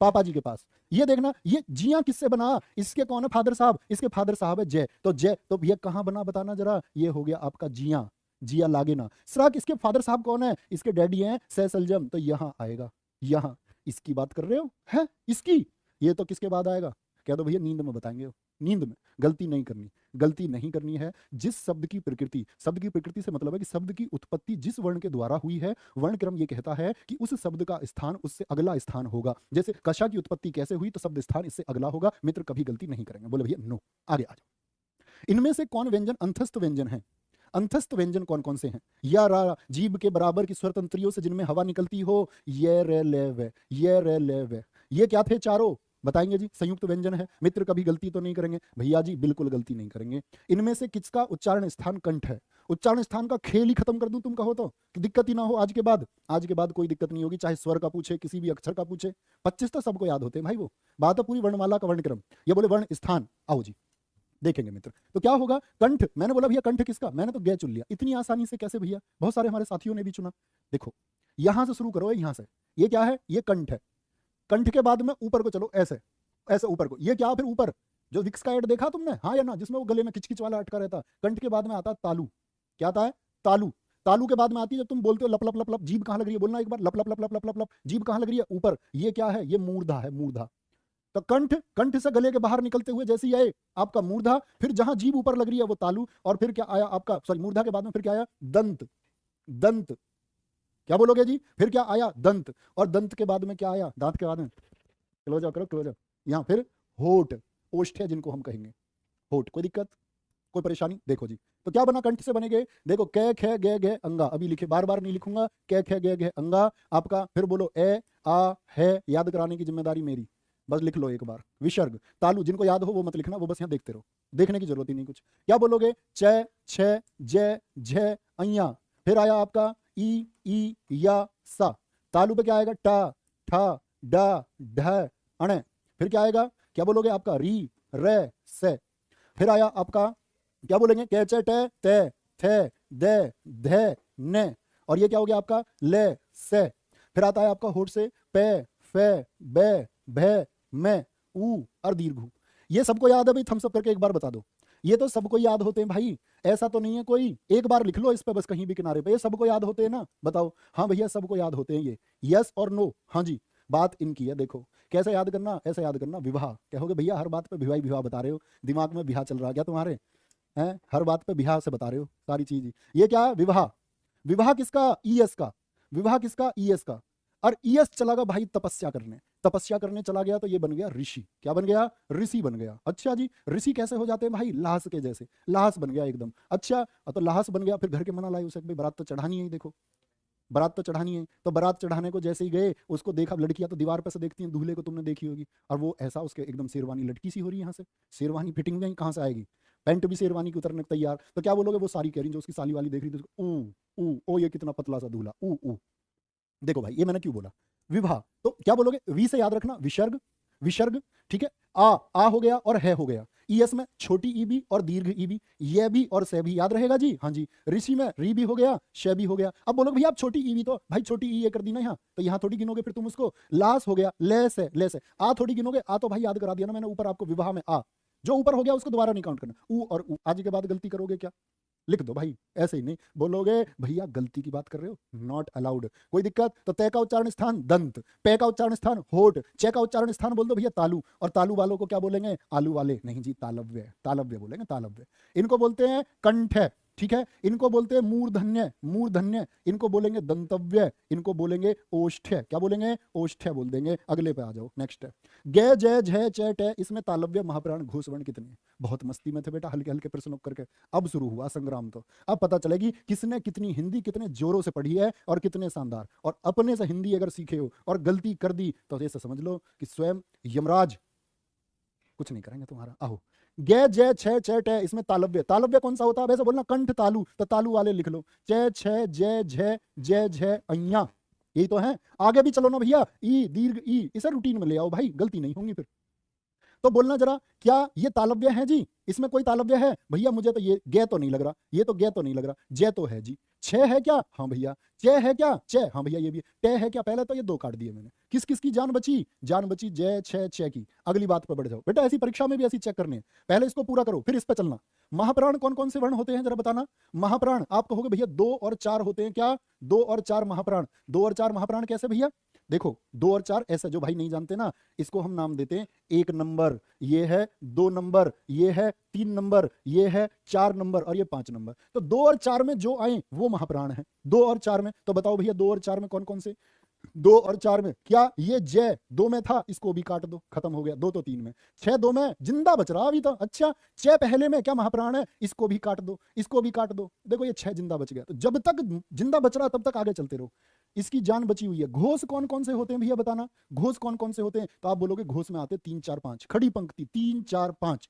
पापा जी के पास। ये देखना ये जिया किससे बना? इसके कौन है? फादर साहब। इसके फादर साहब है जय। तो जय तो ये कहां बना बताना जरा? ये हो गया आपका जिया, जिया लागे ना। सराक इसके फादर साहब कौन है? इसके डैडी हैं सैसलजम। तो यहां आएगा, यहां इसकी बात कर रहे हो है इसकी। ये तो किसके बाद आएगा? कह दो भैया नींद में बताएंगे। नींद में गलती नहीं करनी, गलती नहीं करनी है। जिस शब्द की प्रकृति, शब्द की प्रकृति से मतलब है कि शब्द की उत्पत्ति जिस वर्ण के द्वारा हुई है, वर्ण क्रम ये कहता है कि उस शब्द का स्थान उससे अगला स्थान होगा। जैसे कशा की उत्पत्ति कैसे हुई? तो शब्द स्थान इससे अगला होगा। मित्र कभी गलती नहीं करेंगे। बोले भैया नो। आगे आ जाओ। इनमें से कौन व्यंजन अंतस्थ व्यंजन है? अंतस्थ व्यंजन कौन कौन से हैं? या रा जीभ के बराबर की स्वरतंत्रियों से जिनमें हवा निकलती हो, ये रे ले वे, ये रे ले वे। ये क्या थे चारों? बताएंगे जी। संयुक्त व्यंजन है। मित्र कभी गलती तो नहीं करेंगे? भैया जी बिल्कुल गलती नहीं करेंगे। इनमें से किसका उच्चारण स्थान कंठ है? उच्चारण स्थान का खेल ही खत्म कर दूं तुम कहो तो, कि दिक्कत ही ना हो आज के बाद। आज के बाद कोई दिक्कत नहीं होगी, चाहे स्वर का पूछे, किसी भी अक्षर का पूछे। 25 तो सबको याद होते हैं भाई। वो बात है पूरी वर्णमाला का वर्णक्रम। ये बोले वर्ण स्थान, आओ जी देखेंगे मित्र। तो क्या होगा? कंठ। मैंने बोला भैया कंठ किसका? मैंने तो गे चुन लिया। इतनी आसानी से कैसे भैया? बहुत सारे हमारे साथियों ने भी चुना। देखो यहां से शुरू करो, यहां से। ये क्या है? ये कंठ है। कंठ के बाद में ऊपर को चलो, ऐसे ऐसे ऊपर को। ये क्या? फिर ऊपर जो विक्स का ऐड देखा तुमने, हाँ या ना, जिसमें वो गले में किचकिच वाला अटका रहता। कंठ के बाद में आता तालू। क्या आता है? तालू। तालू के बाद में आती है जब तुम बोलते हो लप लप लप लप, जीभ कहां लग रही है? बोलना एक बार, लप लप लप लप लप लप लप, जीभ कहां लग रही है? ऊपर। ये क्या है? ये मूर्धा है, मूर्धा। तो कंठ, कंठ से गले के बाहर निकलते हुए जैसे ही आए आपका मूर्धा, फिर जहां जीभ ऊपर लग रही है वो तालू, और फिर क्या आया आपका, सॉरी मूर्धा के बाद में फिर क्या आया? दंत। दंत। क्या बोलोगे जी? फिर क्या आया? दंत। और दंत के बाद में क्या आया? दांत के बाद में, क्लोज करो क्लोज। यहां फिर होठ, ओष्ठ है जिनको हम कहेंगे होठ। कोई दिक्कत, कोई परेशानी? देखो जी, तो क्या बना? कंठ से बनेगे। देखो कै खे गे गे अंगा। अभी लिखे, बार बार नहीं लिखूंगा। कै खे गे गे अंगा आपका। फिर बोलो ए आ है, याद कराने की जिम्मेदारी मेरी, बस लिख लो एक बार। विसर्ग। तालु जिनको याद हो वो मत लिखना, वो बस यहाँ देखते रहो, देखने की जरूरत ही नहीं कुछ। क्या बोलोगे? च छ जय झ अइया। फिर आया आपका ई या सा। तालु पे क्या आएगा? टा ठा डा ढ अणे। फिर क्या आएगा? क्या बोलोगे? आपका री रे से। फिर आया आपका, क्या बोलेंगे? कै चे टे ते थे दे धे ने। और ये क्या हो गया आपका? ले से। फिर आता है आपका होठ से पे फे बे भे में ऊ और दीर्घ। ये सबको याद है भाई? थम्स अप करके एक बार बता दो। ये तो सबको याद होते हैं भाई, ऐसा तो नहीं है कोई। एक बार लिख लो इस पे बस कहीं भी किनारे पे। ये सबको याद होते हैं ना? बताओ। हाँ भैया सबको याद होते हैं ये। यस और नो? हाँ जी, बात इनकी है। देखो कैसे याद करना, ऐसे याद करना। विवाह। कहोगे भैया हर बात पे विवाह विवाह बता रहे हो, दिमाग में विवाह चल रहा है क्या तुम्हारे? हैं, हर बात पे विवाह से बता रहे हो सारी चीज। ये क्या? विवाह। विवाह किसका? ईएस का। विवाह किसका? ईएस का। और ईएस चला गया भाई तपस्या करने। तपस्या करने चला गया तो ये बन गया ऋषि। क्या बन गया? ऋषि बन गया। अच्छा जी, ऋषि कैसे हो जाते हैं भाई? लाश के जैसे, लाश बन गया एकदम। अच्छा, तो लाश बन गया, फिर घर के मना लाए उसे, भाई बारात तो चढ़ानी है, देखो बारात तो चढ़ानी है। तो बारात चढ़ाने को जैसे ही गए, उसको देखा, लड़कियां तो दीवार पे से देखती हैं, दूल्हे को तुमने देखी होगी, और वो ऐसा उसके एकदम शेरवानी लटकी सी हो रही है यहाँ से, शेरवानी फिटिंग में कहाँ से आएगी, पैंट भी शेरवानी की उतरने को तैयार, तो क्या बोलोगे? वो सारी कह रही जो उसकी साली वाली देख रही थी उसको, ऊ ओ ये कितना पतला सा दूल्हा, ऊ ऊ। देखो भाई, ये मैंने क्यों बोला? विवाह, तो क्या बोलोगे? वी से याद रखना, विसर्ग, विसर्ग, ठीक है। आ हो गया और है हो गया, ईएस में छोटी ई भी और दीर्घ ई भी, ये भी और से भी याद रहेगा जी। हाँ जी, ऋषि में री भी हो गया, शे भी हो गया। अब बोलोगे भैया आप छोटी ई भी, तो भाई छोटी ई ये कर दी ना यहाँ, तो यहाँ थोड़ी गिनोगे फिर तुम उसको। लास हो गया, ले से, ले से। आ थोड़ी गिनोगे, आ तो भाई याद करा दिया ना मैंने ऊपर आपको, विवाह में आ जो ऊपर हो गया उसको दोबारा नहीं काउंट करना। ऊ और ऊ, आज के बाद गलती करोगे क्या? लिख दो भाई, ऐसे ही नहीं बोलोगे भैया गलती की बात कर रहे हो, नॉट अलाउड। कोई दिक्कत? तो तय का उच्चारण स्थान दंत, पे का उच्चारण स्थान होठ, चे का उच्चारण स्थान बोल दो भैया तालु। और तालु वालों को क्या बोलेंगे? आलू वाले नहीं जी, तालव्य, तालव्य बोलेंगे, तालव्य। इनको बोलते हैं कंठ, ठीक है। इनको बोलते हैं मूर्धन्य, मूर्धन्य। इनको बोलेंगे दंतव्य, इनको बोलेंगे ओष्ठ्य। क्या बोलेंगे? ओष्ठ्य बोल देंगे। अगले पे आ जाओ, नेक्स्ट है गे जय झय चे टे। इसमें तालव्य महाप्राण घोषवर्ण कितने? बहुत मस्ती में थे बेटा, हल्के हल्के प्रश्न करके। अब शुरू हुआ संग्राम, तो अब पता चलेगी किसने कितनी हिंदी कितने जोरों से पढ़ी है और कितने शानदार। और अपने से हिंदी अगर सीखे हो और गलती कर दी तो ऐसे समझ लो कि स्वयं यमराज कुछ नहीं करेंगे तुम्हारा। आओ, गे जय छे चे टे, इसमें तालव्य, तालव्य कौन सा होता है? वैसे बोलना कंठ तालु, तो तालु वाले लिख लो। चे छे जय झय, जय झय अय्या, यही तो है। आगे भी चलो ना भैया, ई दीर्घ ई, इसे रूटीन में ले आओ भाई, गलती नहीं होंगी फिर। तो बोलना जरा, क्या ये तालव्य है जी? इसमें कोई तालव्य है? भैया मुझे तो ये गे तो नहीं लग रहा, ये तो गे तो नहीं लग रहा, जय तो है जी। छह है क्या? हाँ भैया। चे है क्या? चे, हाँ भैया ये भी। टे है क्या? पहले तो ये दो काट दिए मैंने। किस किस की जान बची? जान बची जय छह छह की। अगली बात पर बढ़ जाओ बेटा, ऐसी परीक्षा में भी ऐसी चेक करनी है, पहले इसको पूरा करो फिर इस पर चलना। महाप्राण कौन कौन से वर्ण होते हैं जरा बताना। महाप्राण आप कहोगे भैया 2 और 4 होते हैं। क्या? 2 और 4 महाप्राण। 2 और 4 महाप्राण कैसे भैया? देखो 2 और 4 ऐसा, जो भाई नहीं जानते ना, इसको हम नाम देते हैं 1 नंबर, ये है 2 नंबर, ये है 3 नंबर, ये है 4 नंबर और ये 5 नंबर। तो 2 और 4 में जो आए वो महाप्राण है। 2 और 4 में तो बताओ भैया 2 और 4 में कौन कौन से? 2 और 4 में क्या? ये जय 2 में था, इसको भी काट दो, खत्म हो गया। 2 तो 3 में, 6 2 में, जिंदा बच रहा अभी तो। अच्छा, 6 पहले में क्या महाप्राण है? इसको भी काट दो, इसको भी काट दो। देखो ये 6 जिंदा बच गया। तो जब तक जिंदा बच रहा तब तक आगे चलते रहो, इसकी जान बची हुई है। घोष कौन कौन से होते हैं भैया बताना, घोष कौन कौन से होते हैं? तो आप बोलोगे घोष में आते 3 4 5, खड़ी पंक्ति 3 4 5,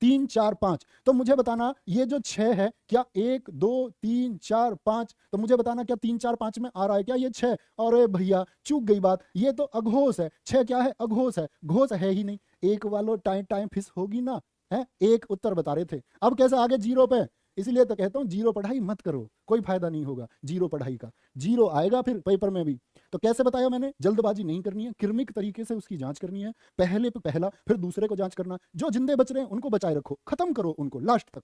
3 4 5। तो मुझे बताना ये जो 6 है, क्या 1 2 3 4 5? तो मुझे बताना क्या 3 4 5 में आ रहा है क्या ये 6? अरे भैया चूक गई बात, ये तो अघोष है। 6 क्या है? अघोष है, घोष है ही नहीं। एक वालों टाइम टाइम फिस होगी ना, है एक उत्तर बता रहे थे, अब कैसे आगे जीरो पे? इसलिए तो कहता हूं जीरो पढ़ाई मत करो, कोई फायदा नहीं होगा जीरो पढ़ाई का। जीरो आएगा फिर पेपर में भी। तो कैसे बताया मैंने? जल्दबाजी नहीं करनी है, क्रमिक तरीके से उसकी जांच करनी है। पहले पे पहला, फिर दूसरे को जांच करना। जो जिंदे बच रहे हैं उनको बचाए रखो, खत्म करो उनको लास्ट तक।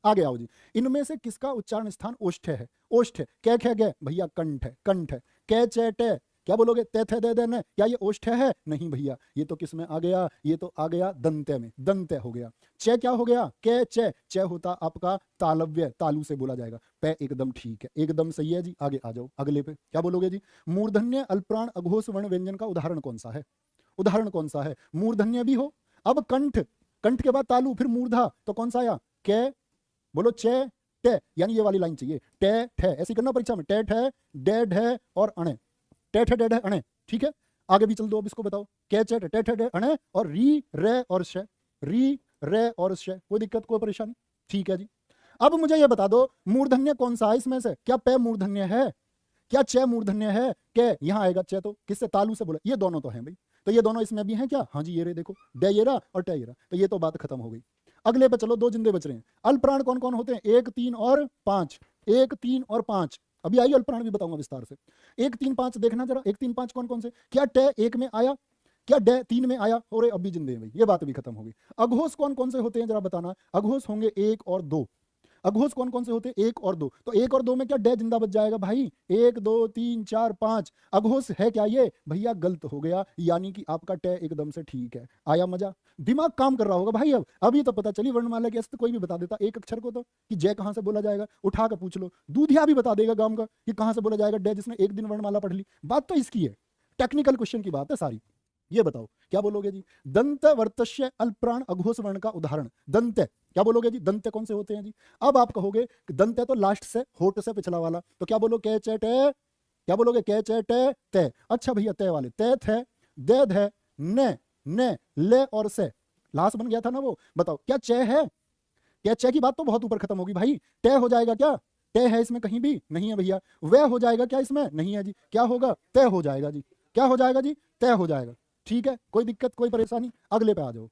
आगे आओ जी, इनमें से किसका उच्चारण स्थान ओष्ठ है? ओष्ठ। कै खे गे भैया कंठ है, कंठ है। कै चे टे क्या बोलोगे? ते थे दे देने, क्या ये ओष्ठ है? नहीं भैया, ये तो किस में आ गया? ये तो आ गया दंत्य में, दंत्य हो गया। चे क्या हो गया? कै चे, चे होता आपका तालव्य, तालु से बोला जाएगा। पे एकदम ठीक है, एकदम सही है जी। आगे आ जाओ, अगले पे क्या बोलोगे जी? मूर्धन्य अल्पप्राण अघोष वर्ण व्यंजन का उदाहरण कौन सा है? उदाहरण कौन सा है? मूर्धन्य भी हो, अब कंठ, कंठ के बाद तालु, फिर मूर्धा, तो कौन सा आया? कै, बोलो चे टे, यानी ये वाली लाइन चाहिए। टे ठे, ऐसी करना परीक्षा में, टे ठे डे ढे और अणे, टे ठे डे ढे अणे, ठीक है। आगे भी चल दो, अब इसको बताओ। कै चे टे ठे डे अणे और री रे और श, री रे और श, कोई दिक्कत कोई परेशानी? ठीक है जी। अब मुझे ये बता दो मूर्धन्य कौन सा है इसमें से? क्या पे मूर्धन्य है? क्या चे मूर्धन्य है? के यहां आएगा चे, तो किससे? तालु से बोला। ये दोनों तो हैं भाई, तो ये दोनों इसमें भी हैं क्या? हाँ जी, ये रे देखो, डे ये रहा और टे ये रहा, तो ये तो बात खत्म हो गई। अगले पे चलो, 2 जिंदे बच रहे हैं। अल्पप्राण कौन कौन होते हैं? 1 3 और 5, 1 3 और 5। अभी आई अल्पप्राण भी बताऊंगा विस्तार से। 1 3 5 देखना जरा, 1 3 5 कौन कौन से? क्या टे 1 में आया? क्या डे 3 में आया? और अभी जिंदे हैं भाई, ये बात भी खत्म हो गई। अघोष कौन कौन से होते हैं जरा बताना। अघोष होंगे 1 और 2। अघोष कौन कौन से होते हैं? 1 और 2। तो 1 और 2 में क्या डे जिंदा बच जाएगा भाई? 1 2 3 4 5। अघोष है क्या ये? भैया गलत हो गया, यानी कि आपका टे एकदम से ठीक है। आया मजा? दिमाग काम कर रहा होगा भाई। अब अभी तो पता चली वर्णमाला के अस्त्र, कोई भी बता देता एक अक्षर को तो, कि जय कहां से बोला जाएगा, उठा कर पूछ लो। दूधिया भी बता देगा गांव का कि कहां से बोला जाएगा डे, जिसने एक दिन वर्णमाला पढ़ ली। बात तो इसकी है, टेक्निकल क्वेश्चन की बात है सारी। ये बताओ क्या बोलोगे जी? दंत वर्तस्य अल्प्राण अघोष वर्ण का उदाहरण। दंत क्या बोलोगे जी? दंत कौन से होते हैं जी? अब आप कहोगे कि दंत है तो लास्ट से, होठ से पिछला वाला, तो क्या बोलो? कै चे टे, क्या बोलोगे? कै चे टे ते। अच्छा भैया तय वाले, तय थे, दे धे, ने ले और से, लास्ट बन गया था ना वो। बताओ क्या चे है? क्या चे की बात तो बहुत ऊपर खत्म होगी भाई। तय हो जाएगा क्या? तय है इसमें कहीं भी नहीं है भैया। वह हो जाएगा क्या इसमें? नहीं है जी। क्या होगा? तय हो जाएगा जी। क्या हो जाएगा जी? तय हो जाएगा। ठीक है, कोई दिक्कत कोई परेशानी? अगले पे आ जाओ।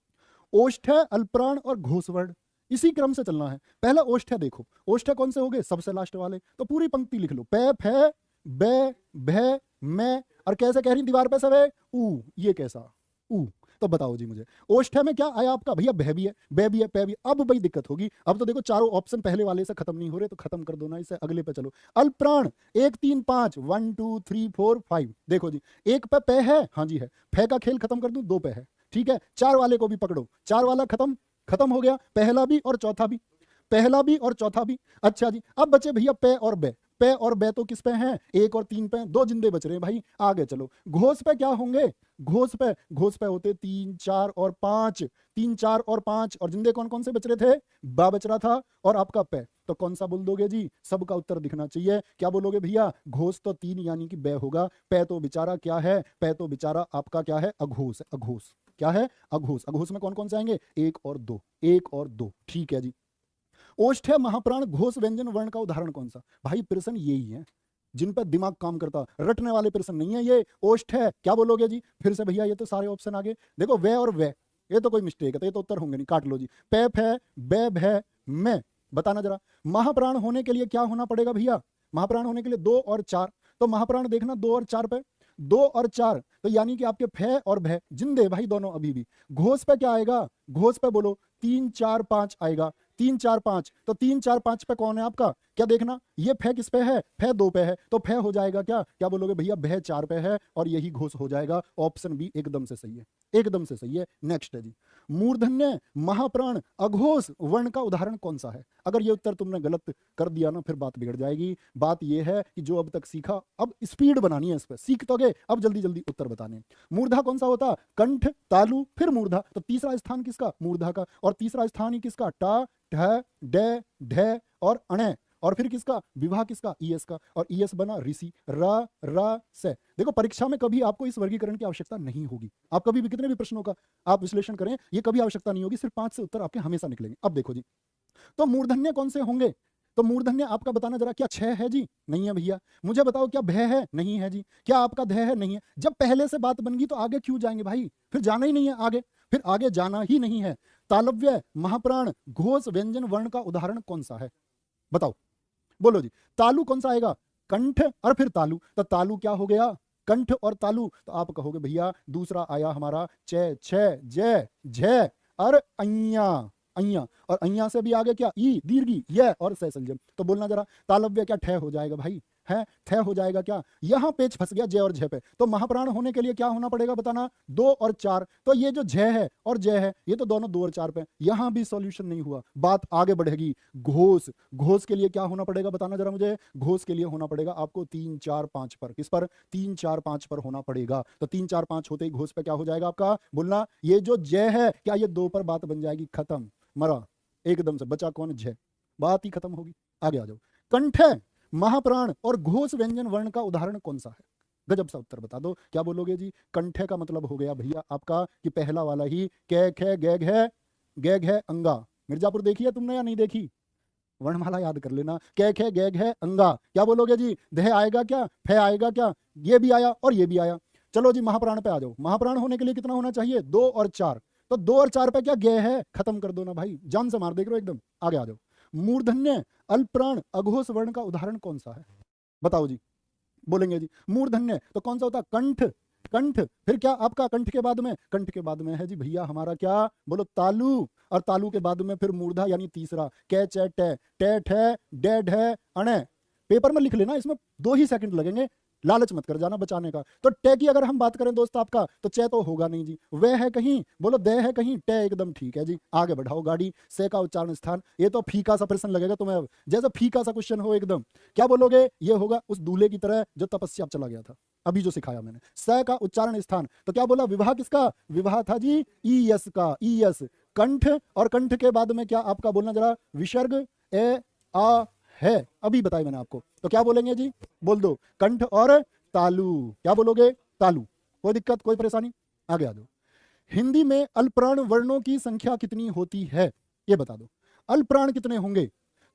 ओष्ठ अल्पप्राण और घोषवर्ण, इसी क्रम से चलना है। पहला ओष्ठ देखो, ओष्ठ कौन से हो गए? सबसे लास्ट वाले। तो पूरी पंक्ति लिख लो, पे फे बे भे मैं, और कैसे कह रही दीवार पे सब है ऊ, ये कैसा ऊ? तो बताओ जी मुझे, ओष्ठ में क्या आया आपका? भैया भय भी है, बे भी है, पे भी। अब भाई दिक्कत होगी। अब तो देखो चारों ऑप्शन पहले वाले से खत्म नहीं हो रहे, तो खत्म कर दो ना इसे, अगले पे चलो। अल्पप्राण 1 3 5, 1 2 3 4 5। देखो जी, एक पे है, हाँ जी है, फे का खेल खत्म कर दूं, दो पे है। ठीक है, चार वाले को भी पकड़ो, चार वाला खत्म, खत्म हो गया, पहला भी और चौथा भी, पहला भी और चौथा भी। अच्छा जी, अब बचे भैया पे और बे। पे और बे तो किस पे हैं? 1 और 3 पे, दो जिंदे बच रहे हैं भाई। आगे चलो, घोष पे क्या होंगे? घोष पे होते 3 4 और 5, 3 4 और 5, और जिंदे कौन कौन से बच रहे थे? बा बच रहा था और आपका पे। तो कौन सा बोल दोगे जी? सबका उत्तर दिखना चाहिए। क्या बोलोगे भैया? घोष तो 3 यानी कि बे होगा। पे तो बेचारा क्या है? पे तो बेचारा आपका क्या है? अघोष। अघोष क्या है? अघोष। अघोष में कौन कौन से आएंगे? 1 और 2, 1 और 2। ठीक है जी। ओष्ठ महाप्राण घोष व्यंजन वर्ण का उदाहरण कौन सा? भाई प्रश्न यही है जिन पर दिमाग काम करता, रटने वाले प्रश्न नहीं है ये। ओष्ठ है, क्या बोलोगे जी? फिर से भैया ये तो सारे ऑप्शन आगे देखो, वे और वे, ये तो कोई मिस्टेक है, तो ये तो उत्तर होंगे नहीं, काट लो जी। पैप है, बे भे मैं, बताना जरा। महाप्राण होने के लिए क्या होना पड़ेगा भैया? महाप्राण होने के लिए 2 और 4। तो महाप्राण देखना 2 और 4 पे, 2 और 4, तो यानी कि आपके फे और भय जिंदे भाई दोनों अभी भी। घोष पे क्या आएगा? घोष पे बोलो 3 4 5 आएगा, 3 4 5। तो 3 4 5 पे कौन है आपका? क्या देखना, ये फे किस पे है? फे 2 पे है, तो फे हो जाएगा क्या? क्या बोलोगे भैया? भय 4 पे है, और यही घोष हो जाएगा। ऑप्शन बी एकदम से सही है, एकदम से सही है। नेक्स्ट है जी, मूर्धन्य महाप्राण अघोष वर्ण का उदाहरण कौन सा है? अगर ये उत्तर तुमने गलत कर दिया ना, फिर बात बिगड़ जाएगी। बात ये है कि जो अब तक सीखा, अब स्पीड बनानी है, इस पर सीख तो गए, अब जल्दी जल्दी उत्तर बताने। मूर्धा कौन सा होता? कंठ, तालु, फिर मूर्धा। तो तीसरा स्थान किसका? मूर्धा का। और तीसरा स्थान ही किसका? टा, ढ, डे, ढे और अणे। और फिर किसका? विवाह किसका? ईएस का। और ईएस बना ऋषि, र से। देखो परीक्षा में कभी आपको इस वर्गीकरण की आवश्यकता नहीं होगी। आप कभी भी कितने भी प्रश्नों का आप विश्लेषण करें, ये कभी आवश्यकता नहीं होगी। सिर्फ 5 से उत्तर आपके हमेशा निकलेंगे। अब देखो जी, तो मूर्धन्य कौन से होंगे? तो मूर्धन्य आपका बताना जरा, क्या 6 है जी? नहीं है भैया। मुझे बताओ, क्या भय है? नहीं है जी। क्या आपका धय है? नहीं है। जब पहले से बात बन गई तो आगे क्यों जाएंगे भाई? फिर जाना ही नहीं है आगे, फिर आगे जाना ही नहीं है। तालव्य महाप्राण घोष व्यंजन वर्ण का उदाहरण कौन सा है? बताओ, बोलो जी। तालु कौन सा आएगा? कंठ और फिर तालु। तो तालु क्या हो गया? कंठ और तालु। तो आप कहोगे भैया दूसरा आया हमारा चे, छे, जय, झे और अइया, अइया। और अइया से भी आगे क्या? ई दीर्घी, ये और सैसल्जम। तो बोलना जरा, तालव्य क्या ठय हो जाएगा भाई? है थे हो जाएगा क्या? यहां पेच फंस गया जय और झय पे। तो महाप्राण होने के लिए क्या होना पड़ेगा बताना? 2 और 4। तो ये जो झय है और जय है, ये तो दोनों 2 और 4 पे। यहां भी सॉल्यूशन नहीं हुआ, बात आगे बढ़ेगी। घोष, घोष के लिए क्या होना पड़ेगा बताना जरा मुझे? घोष के लिए होना पड़ेगा आपको 3 4 5 पर। किस पर? 3 4 5 पर होना पड़ेगा। तो 3 4 5 होते ही घोष पे क्या हो जाएगा आपका? बोलना, ये जो जय है, क्या ये 2 पर बात बन जाएगी? खत्म, मरा एकदम से। बचा कौन? जय। बात ही खत्म होगी। आगे आ जाओ। कंठ, महाप्राण और घोष व्यंजन वर्ण का उदाहरण कौन सा है? गजब सा उत्तर बता दो। क्या बोलोगे जी? कंठे का मतलब हो गया भैया आपका कि पहला वाला ही, कै खे गैग है, गैग है अंगा। मिर्जापुर देखी है तुमने या नहीं देखी? वर्णमाला याद कर लेना। कै खे गैग है अंगा। क्या बोलोगे जी? धे आएगा क्या? फे आएगा क्या? ये भी आया और ये भी आया। चलो जी महाप्राण पे आ जाओ। महाप्राण होने के लिए कितना होना चाहिए? 2 और 4। तो 2 और 4 पे क्या गे है? खत्म कर दो ना भाई, जान से मार देख रहे हो एकदम। आगे आ जाओ। मूर्धन्य अल्पप्राण अघोष वर्ण का उदाहरण कौन सा है? बताओ जी। बोलेंगे जी मूर्धन्य तो कौन सा होता? कंठ, कंठ। फिर क्या आपका कंठ के बाद में? कंठ के बाद में है जी भैया हमारा क्या? बोलो तालु। और तालु के बाद में फिर मूर्धा यानी तीसरा, कै चे टे, टे ठे, डे ढे अणे। पेपर में लिख लेना, इसमें 2 ही सेकंड लगेंगे, लालच मत कर जाना बचाने का। तो टे की अगर हम बात करें दोस्त आपका, तो चे तो होगा नहीं जी। वे है कहीं, बोलो दे है कहीं, टे एकदम ठीक है जी। आगे बढ़ाओ गाड़ी। से का उच्चारण स्थान, ये तो फीका सा प्रश्न लगेगा तुम्हें अब, जैसे फीका सा क्वेश्चन हो एकदम। क्या बोलोगे? ये होगा उस दूल्हे की तरह जो तपस्या चला गया था। अभी जो सिखाया मैंने, स का उच्चारण स्थान, तो क्या बोला, विवाह किसका, विवाह था जी ईयस का, ईयस। कंठ, और कंठ के बाद में क्या आपका बोलना जरा, विसर्ग ए आ है, अभी बताया मैंने आपको, तो क्या बोलेंगे जी, बोल दो, कंठ और तालु, क्या बोलोगे, तालु। कोई दिक्कत, कोई परेशानी, आगे आ जाओ। हिंदी में अल्पप्राण वर्णों की संख्या कितनी होती है, ये बता दो, अल्पप्राण कितने होंगे,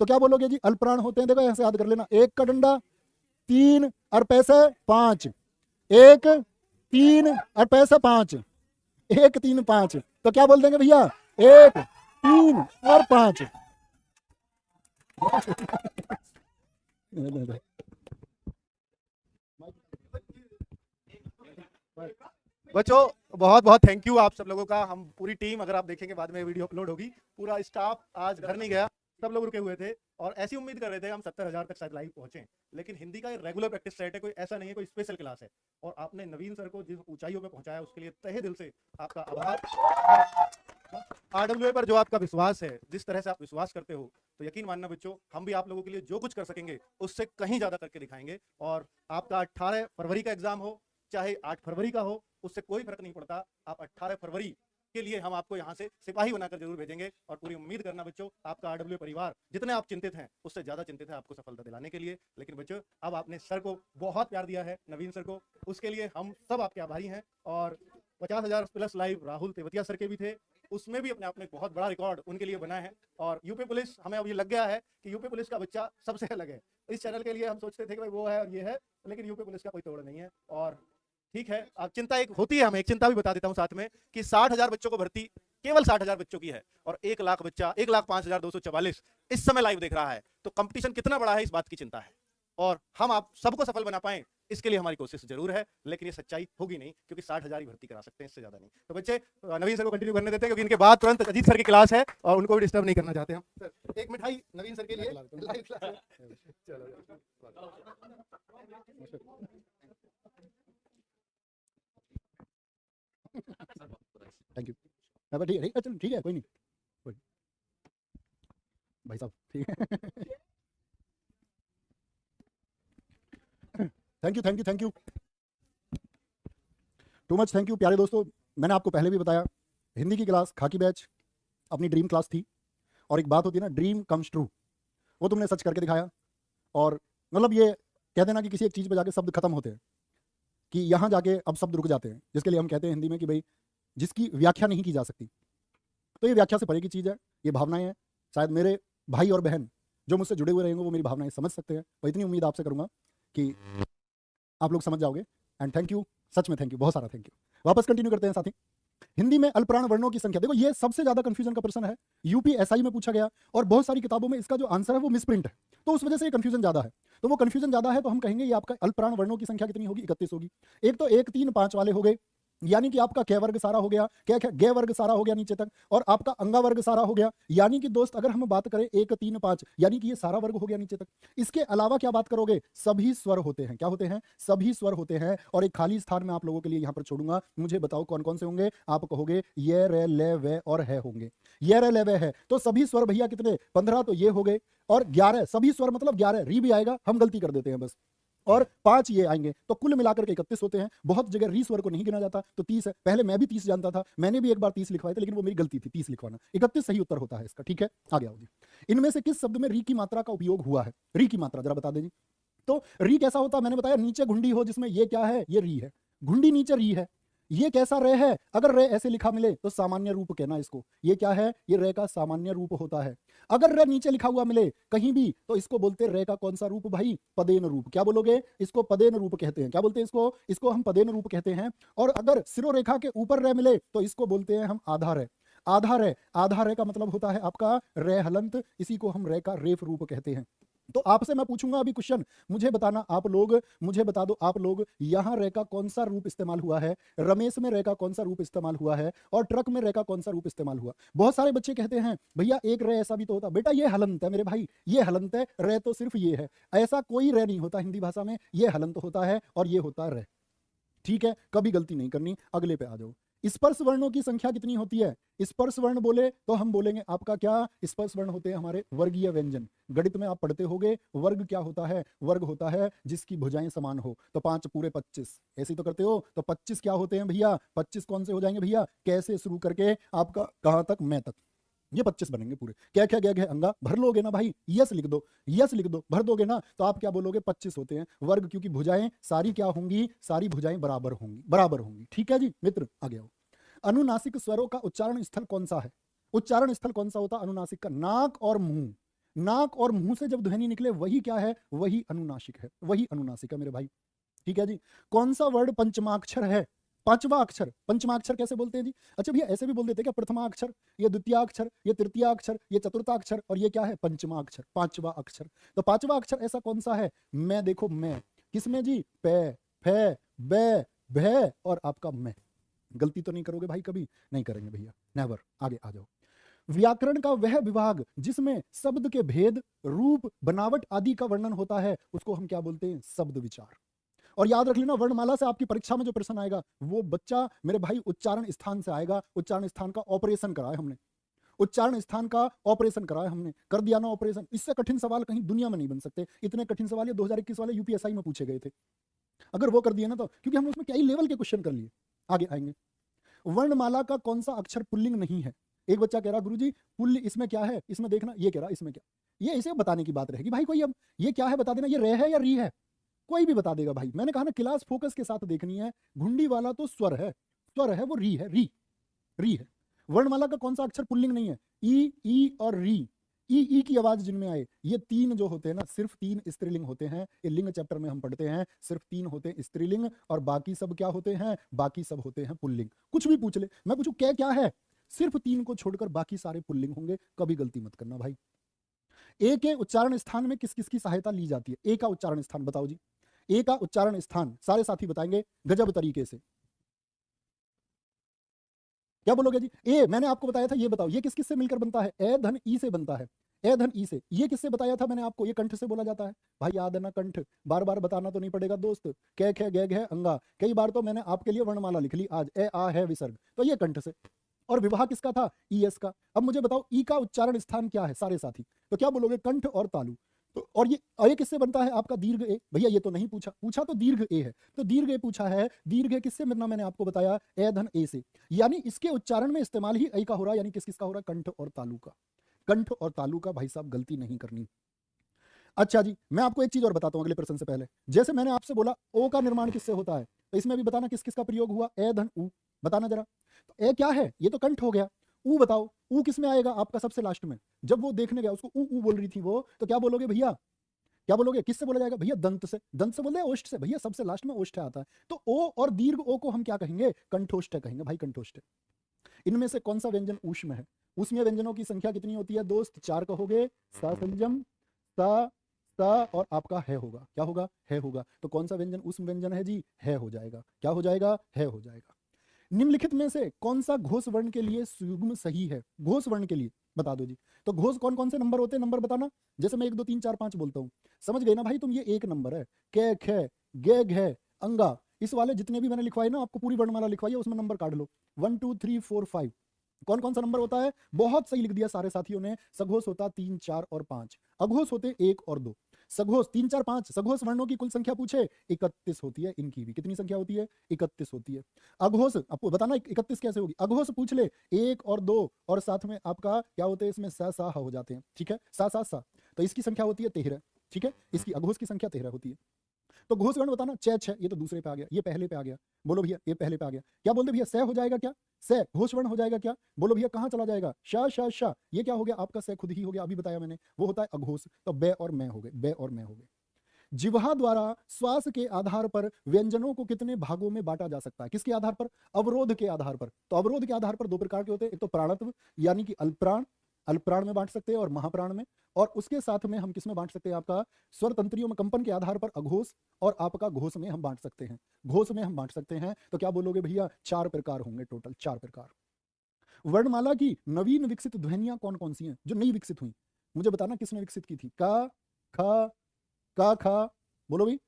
तो क्या बोलोगे जी, अल्पप्राण होते हैं, देखो ऐसे याद कर लेना, एक का डंडा, 3 और पैसे 5, 1 3 और पैसे 5, 1 3 5, तो क्या बोल देंगे भैया, 1 3 और 5। बच्चों बहुत बहुत थैंक यू आप सब लोगों का। हम पूरी टीम, अगर आप देखेंगे बाद में वीडियो अपलोड होगी, पूरा स्टाफ आज घर नहीं गया, सब लोग रुके हुए थे और ऐसी उम्मीद कर रहे थे हम 70,000 तक शायद लाइव पहुंचे, लेकिन हिंदी का रेगुलर प्रैक्टिस सेट है, कोई ऐसा नहीं है कोई स्पेशल क्लास है। और आपने नवीन सर को जिस ऊंचाइयों पे पहुंचाया उसके लिए तहे दिल से आपका आभार। आरडब्ल्यूए पर जो आपका विश्वास है, जिस तरह से आप विश्वास करते हो, तो यकीन मानना बच्चों, हम भी आप लोगों के लिए जो कुछ कर सकेंगे उससे कहीं ज्यादा करके दिखाएंगे। और आपका 18 फरवरी का एग्जाम हो चाहे 8 फरवरी का हो, उससे कोई फर्क नहीं पड़ता। आप 18 फरवरी के लिए हम आपको यहाँ से सिपाही बनाकर जरूर भेजेंगे। और पूरी उम्मीद करना बच्चों, आपका आरडब्ल्यू परिवार जितने आप चिंतित हैं उससे ज्यादा चिंतित है आपको सफलता दिलाने के लिए। लेकिन बच्चों, अब आपने सर को बहुत प्यार दिया है, नवीन सर को, उसके लिए हम सब आपके आभारी हैं। और 50,000 plus live Rahul Tewatia sir के भी थे, उसमें भी अपने आप में बहुत बड़ा रिकॉर्ड उनके लिए बना है। और यूपी पुलिस, हमें अब ये लग गया है कि यूपी पुलिस का बच्चा सबसे अलग है। इस चैनल के लिए हम सोचते थे कि भाई वो है और ये है, लेकिन यूपी पुलिस का कोई तोड़ नहीं है। और ठीक है, अब चिंता एक होती है, हमें एक चिंता भी बता देता हूं साथ में, कि 60,000 बच्चों को भर्ती केवल 60,000 बच्चों की है और 1 लाख बच्चा, 1,05,244 इस समय लाइव देख रहा है। तो कंपटीशन कितना बड़ा है, इस बात की चिंता है। और हम आप सबको सफल बना पाए, इसके लिए हमारी कोशिश जरूर है, लेकिन ये सच्चाई होगी नहीं, क्योंकि 60,000 ही भर्ती करा सकते हैं, इससे ज्यादा नहीं। तो बच्चे, नवीन सर को कंटिन्यू करने देते हैं, क्योंकि इनके बाद तुरंत अजीत सर की क्लास है और उनको भी डिस्टर्ब नहीं करना चाहते हम। सर, एक मिठाई नवीन सर के लिए। थैंक यू, ठीक है, चलो ठीक है, कोई नहीं, भाई साहब ठीक है। Thank you thank you thank you, too much thank you. प्यारे दोस्तों, मैंने आपको पहले भी बताया, हिंदी की क्लास खाकी बैच अपनी ड्रीम क्लास थी। और एक बात होती है ना, ड्रीम कम्स ट्रू, वो तुमने सच करके दिखाया। और मतलब ये कह देना कि किसी एक चीज़ पे जाके शब्द खत्म होते हैं, कि यहाँ जाके अब शब्द रुक जाते हैं, जिसके लिए हम कहते हैं हिंदी में कि भाई जिसकी व्याख्या नहीं की जा सकती, तो ये व्याख्या से परे की चीज़ है, ये भावनाएं हैं। शायद मेरे भाई और बहन जो मुझसे जुड़े हुए रहेंगे वो मेरी भावनाएं समझ सकते हैं, और इतनी उम्मीद आपसे करूंगा कि आप लोग समझ जाओगे। एंड थैंक यू, सच में थैंक यू, बहुत सारा थैंक यू। वापस कंटिन्यू करते हैं साथी। हिंदी में अल्पप्राण वर्णों की संख्या, देखो ये सबसे ज्यादा कंफ्यूजन का प्रश्न है, यूपीएसआई में पूछा गया, और बहुत सारी किताबों में इसका जो आंसर है वो मिसप्रिंट है, तो उस वजह से ये कंफ्यूजन ज्यादा है। तो वो कंफ्यूजन ज्यादा है, तो हम कहेंगे ये आपका अल्पप्राण वर्णों की संख्या कितनी होगी, 31 होगी। एक तो 1 3 5 वाले हो गए, यानी कि आपका कै वर्ग सारा हो गया, क्या क्या गे वर्ग सारा हो गया नीचे तक, और आपका अंगा वर्ग सारा हो गया। यानी कि दोस्त अगर हम बात करें 1 3 5, यानी कि ये सारा वर्ग हो गया नीचे तक। इसके अलावा क्या बात करोगे, सभी स्वर होते हैं, क्या होते हैं, सभी स्वर होते हैं। और एक खाली स्थान में आप लोगों के लिए यहां पर छोड़ूंगा, मुझे बताओ कौन कौन से होंगे। आप कहोगे ये रे ले वे और है होंगे, ये रे ले वे है, तो सभी स्वर भैया कितने, 15 तो ये हो गए, और 11 सभी स्वर मतलब 11 री भी आएगा, हम गलती कर देते हैं बस, और 5 ये आएंगे, तो कुल मिलाकर के 31 होते हैं। बहुत जगह री स्वर को नहीं गिना जाता, तो 30 है। पहले मैं भी 30 जानता था, मैंने भी एक बार 30 लिखवाए थे, लेकिन वो मेरी गलती थी 30 लिखवाना, 31 सही उत्तर होता है इसका। ठीक है, आगे आओ जी। इनमें से किस शब्द में री की मात्रा का उपयोग हुआ है, री की मात्रा जरा बता दें जी। तो री कैसा होता है, मैंने बताया, नीचे घुंडी हो जिसमें ये क्या है, ये री है, घुंडी नीचे री है। ये कैसा रे है, अगर रे ऐसे लिखा मिले तो सामान्य रूप कहना इसको, ये क्या है, ये रे का सामान्य रूप होता है। अगर रे नीचे लिखा हुआ मिले कहीं भी, तो इसको बोलते हैं रे का कौन सा रूप भाई, पदेन रूप। क्या बोलोगे, इसको पदेन रूप कहते हैं। क्या बोलते हैं इसको, इसको हम पदेन रूप कहते हैं। और अगर सिरोरेखा के ऊपर रे मिले तो इसको बोलते हैं हम आधा रे। आधा रे, आधा रे का मतलब होता है आपका रे हलंत, इसी को हम रे का रेफ रूप कहते हैं। तो आपसे मैं पूछूंगा अभी क्वेश्चन, मुझे बताना आप लोग, मुझे बता दो आप लोग, यहां रे का कौन सा रूप इस्तेमाल हुआ है, रमेश में रे का कौन सा रूप इस्तेमाल हुआ है, और ट्रक में रे का कौन सा रूप इस्तेमाल हुआ। बहुत सारे बच्चे कहते हैं भैया एक रे ऐसा भी तो होता, बेटा ये हलंत है मेरे भाई, ये हलंत है, रे तो सिर्फ ये है, ऐसा कोई रे नहीं होता हिंदी भाषा में, ये हलंत होता है और ये होता रे। ठीक है, कभी गलती नहीं करनी। अगले पे आ जाओ। स्पर्श वर्णों की संख्या कितनी होती है? स्पर्श वर्ण बोले तो हम बोलेंगे आपका क्या, स्पर्श वर्ण होते हैं हमारे वर्गीय व्यंजन। गणित में आप पढ़ते होगे वर्ग क्या होता है? वर्ग होता है जिसकी भुजाएं समान हो। तो 5 पूरे 25, ऐसे ही तो करते हो। तो 25 क्या होते हैं भैया? 25 कौन से हो जाएंगे भैया? कैसे शुरू करके आपका कहां तक? मैं तक। ये 25 बनेंगे पूरे। क्या क्या गया गया अंगा भर लोगे ना भाई, यस लिख दो, यस लिख दो, भर दोगे ना तो आप क्या बोलोगे? 25 होते हैं वर्ग, क्योंकि भुजाएं सारी क्या होंगी? सारी भुजाएं बराबर होंगी, बराबर होंगी। ठीक है जी मित्र, आगे आओ। अनुनासिक स्वरों का उच्चारण स्थल कौन सा है? उच्चारण स्थल कौन सा होता है अनुनासिक का? नाक और मुंह। नाक और मुंह से जब ध्वनि निकले वही क्या है? वही अनुनासिक है, वही अनुनासिक है मेरे भाई। ठीक है जी। कौन सा वर्ड पंचमाक्षर है? पांचवा अक्षर। पंचमाक्षर कैसे बोलते हैं जी? अच्छा भैया ऐसे भी बोल देते हैं क्या? प्रथमा अक्षर, ये द्वितीय अक्षर, ये तृतीय अक्षर, ये चतुर्थ अक्षर, और ये क्या है? पंचमा अक्षर, पांचवा अक्षर। तो पांचवा अक्षर ऐसा कौन सा है? मैं। देखो मैं किसमें जी? पे, फे, बे, भे और आपका मैं। गलती तो नहीं करोगे भाई? कभी नहीं करेंगे भैया, नेवर। आगे आ जाओ। व्याकरण का वह विभाग जिसमें शब्द के भेद, रूप, बनावट आदि का वर्णन होता है उसको हम क्या बोलते हैं? शब्द विचार। और याद रख लेना वर्णमाला से आपकी परीक्षा में जो प्रश्न आएगा वो बच्चा मेरे भाई उच्चारण स्थान से आएगा। उच्चारण स्थान का ऑपरेशन कराया हमने, उच्चारण स्थान का ऑपरेशन कराया हमने, कर दिया ना ऑपरेशन। इससे कठिन सवाल कहीं दुनिया में नहीं बन सकते। इतने कठिन सवाल ये 2021 वाले यूपीएसआई में पूछे गए थे। अगर वो कर दिए ना तो, क्योंकि हमने उसमें कई लेवल के क्वेश्चन कर लिए। आगे आएंगे। वर्णमाला का कौन सा अक्षर पुल्लिंग नहीं है? एक बच्चा कह रहा गुरुजी पुल्ल इसमें क्या है? इसमें देखना, ये कह रहा इसमें क्या, ये इसे बताने की बात रहेगी भाई। कोई अब ये क्या है बता देना, ये रे है या री है, कोई भी बता देगा भाई। मैंने कहा ना क्लास फोकस के साथ देखनी है। घुंडी वाला तो स्वर है, स्वर है वो री है, री, री है। वर्णमाला का कौन सा अक्षर पुल्लिंग नहीं है? ई और री। ई की आवाज जिनमें आए, ये तीन जो होते हैं ना, सिर्फ 3 स्त्रीलिंग होते हैं। ये लिंग चैप्टर में हम पढ़ते हैं, सिर्फ 3 होते हैं स्त्रीलिंग और बाकी सब क्या होते हैं? बाकी सब होते हैं पुल्लिंग। कुछ भी पूछ ले, मैं पूछू क्या क्या है, सिर्फ 3 को छोड़कर बाकी सारे पुल्लिंग होंगे। कभी गलती मत करना भाई। ए के उच्चारण स्थान में किस किस की सहायता ली जाती है? ए का उच्चारण स्थान बताओ जी। ए का उच्चारण स्थान सारे साथी बताएंगे गजब तरीके से। क्या बोलोगे जी? ए मैंने आपको बताया था, ये बताओ ये किस किस से मिलकर बनता है? ए धन ई से बनता है, ए धन ई से। ये किससे बताया था मैंने आपको? ये कंठ से बोला जाता है भाई, याद है ना? कंठ बार बार बताना तो नहीं पड़ेगा दोस्त। कै खे गे घे अंगा, कई बार तो मैंने आपके लिए वर्णमाला लिख ली आज, ए आ है विसर्ग, तो ये कंठ से। और विवाह किसका था? ई एस का। अब मुझे बताओ ई का उच्चारण स्थान क्या है सारे साथी? तो क्या बोलोगे? कंठ और तालु। तो और ये किससे बनता है आपका? दीर्घ ए। भैया ये तो नहीं पूछा, पूछा तो दीर्घ ए है, तो दीर्घ ए पूछा है। दीर्घ ए किससे मिलना? मैंने आपको बताया ए धन ए से। यानी इसके उच्चारण में इस्तेमाल ही ए का हो रहा है, यानी किस किसका हो रहा है? कंठ और तालु का। कंठ और तालु का भाई साहब गलती नहीं करनी। अच्छा जी, मैं आपको एक चीज और बताता हूं अगले प्रश्न से पहले। जैसे मैंने आपसे बोला ओ का निर्माण किससे होता है, तो इसमें भी बताना किस किसका प्रयोग हुआ? ए धन उ। बताना जरा। तो ए क्या है? ये तो कंठ हो गया। ऊ बताओ, ऊ किस में आएगा आपका? सबसे लास्ट में। जब वो देखने गया उसको ऊ ऊ बोल रही थी वो, तो क्या बोलोगे भैया? क्या बोलोगे? किससे बोला जाएगा भैया? दंत से। दंत से बोल रहे हैं ओष्ठ से? भैया सबसे लास्ट में ओष्ठ आता है। तो ओ और दीर्घ ओ को हम क्या कहेंगे? कंठोष्ठ कहेंगे भाई, कंठोष्ठ। इनमें से कौन सा व्यंजन ऊष्म है? ऊष्मीय व्यंजनों की संख्या कितनी होती है दोस्त? 4 कहोगे। सा संजम, सा, सा और आपका है होगा। क्या होगा? है होगा। तो कौन सा व्यंजन ऊष्म व्यंजन है जी? है हो जाएगा। क्या हो जाएगा? है हो जाएगा। निम्नलिखित में से कौन सा घोष वर्ण के लिए सुगम सही है? घोष वर्ण के लिए बता दो जी। तो घोष कौन कौन से नंबर होते हैं? नंबर बताना। जैसे मैं 1 2 3 4 5 बोलता हूँ, समझ गए ना भाई तुम? ये 1 नंबर है। कै खे गे घे अंगा, इस वाले जितने भी मैंने लिखवाए ना आपको, पूरी वर्णमाला लिखवाई है, उसमें नंबर काट लो। 1 2 3 4 5। कौन कौन सा नंबर होता है? बहुत सही लिख दिया सारे साथियों ने। सघोष होता 3 4 और 5, अघोष होते 1 और 2। सघोष 3 4 5, सघोष वर्णों की कुल संख्या पूछे 31 होती है। इनकी भी कितनी संख्या होती है? 31 होती है। अघोष आपको बताना 31 कैसे होगी? अघोष पूछ ले 1 और 2 और साथ में आपका क्या होते हैं? इसमें सा सा हो जाते हैं। ठीक है, सा सा सा, तो इसकी संख्या होती है 13। ठीक है, इसकी अघोष की संख्या 13 होती है। तो घोष वर्ण बताना। च छ, ये तो दूसरे पे आ गया, ये पहले पे आ गया। बोलो भैया, ये पहले पे आ गया। क्या बोलते भैया? स हो जाएगा क्या? स घोष वर्ण हो जाएगा क्या? बोलो भैया कहाँ चला जाएगा? श श श, ये क्या हो गया आपका? स खुद ही हो गया, अभी बताया मैंने, वो होता है अघोष। तो बे और मैं हो गए, बे और मैं हो गए। जिह्वा द्वारा श्वास के आधार पर व्यंजनों को कितने भागों में बांटा जा सकता है? किसके आधार पर? अवरोध के आधार पर। तो अवरोध के आधार पर 2 प्रकार के होते हैं, एक तो प्राणत्व यानी कि अल्पप्राण, अल्पप्राण में बांट सकते हैं, और महाप्राण में। और उसके साथ में हम किस में बांट सकते हैं? आपका स्वर तंत्रियों में कंपन के आधार पर अघोष, और आपका घोष में हम बांट सकते हैं, घोष में हम बांट सकते हैं। तो क्या बोलोगे भैया? 4 प्रकार होंगे टोटल, 4 प्रकार। वर्णमाला की नवीन विकसित ध्वनियां कौन कौन सी हैं जो नई विकसित हुई? मुझे बताना किसने विकसित की थी? का, ख, का खा, बोलो भाई।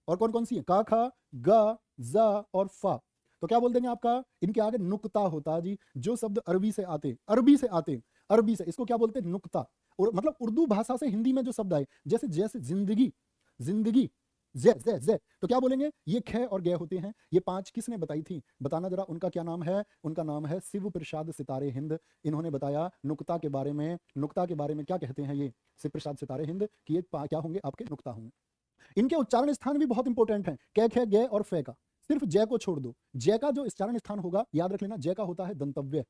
और कौन कौन सी है? का खा, गा, जा और फा। तो क्या बोल देंगे आपका, इनके आगे नुक्ता होता है जी। जो शब्द अरबी से आते, अरबी से आते, अरबी से, इसको क्या बोलते हैं, नुक्ता। और मतलब उर्दू भाषा से हिंदी में जो शब्द आए, जैसे जैसे जिंदगी, जिंदगी, जे जे जे, तो क्या बोलेंगे, ये ख और गे होते हैं। ये 5 किसने बताई थी, बताना जरा। उनका क्या नाम है, उनका नाम है शिव प्रसाद सितारे हिंद। इन्होंने बताया नुक्ता के बारे में, नुक्ता के बारे में क्या कहते हैं ये शिव प्रसाद सितारे हिंद, कि ये क्या होंगे, आपके नुक्ता होंगे। इनके उच्चारण स्थान भी बहुत इंपॉर्टेंट है, कै खे गे और फे का। सिर्फ जय को छोड़ दो, जय का जो उच्चारण स्थान होगा याद रख लेना, जय का होता है दंतव्य।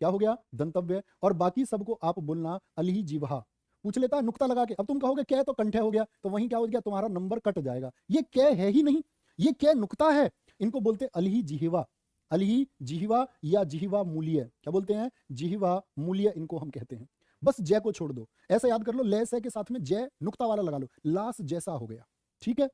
क्या हो गया, दंतव्य। और बाकी सबको आप बोलना अलही जिह्वा। पूछ लेता है नुक्ता लगा के, अब तुम कहोगे कै तो कंठे हो गया, तो वहीं क्या हो गया, तुम्हारा नंबर कट जाएगा। ये कै है ही नहीं, ये कै नुक्ता है। इनको बोलते अलही जिह्वा, अलही जिह्वा या जिह्वा मूल्य। क्या बोलते हैं, जिह्वा मूल्य इनको हम कहते हैं। बस जय को छोड़ दो, ऐसा याद कर लो, ले से के साथ में जय नुक्ता वाला लगा लो, लास जैसा हो गया। ठीक है,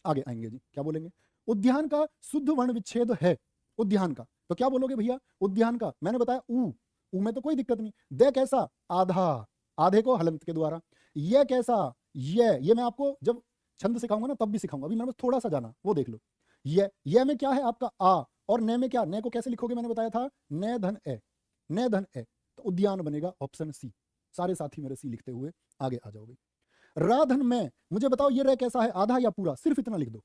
आगे आएंगे जी, क्या बोलेंगे, उद्यान का शुद्ध वर्ण विच्छेद है, उद्यान का। तो क्या बोलोगे भैया, उद्यान का मैंने बताया ऊ में तो कोई दिक्कत नहीं। दे कैसा, आधा, आधे को हलंत के द्वारा। ये कैसा, ये मैं आपको जब छंद सिखाऊंगा ना तब भी सिखाऊंगा, अभी मैंने बस थोड़ा सा जाना, वो देख लो। ये में क्या है आपका आ, और ने में क्या, ने को कैसे लिखोगे, मैंने बताया था, ने धन ए, ने धन ए। तो उद्यान बनेगा ऑप्शन सी। सारे साथी मेरे सी लिखते हुए आगे आ जाओगे। राधन में मुझे बताओ ये रे कैसा है, आधा या पूरा, सिर्फ इतना लिख दो।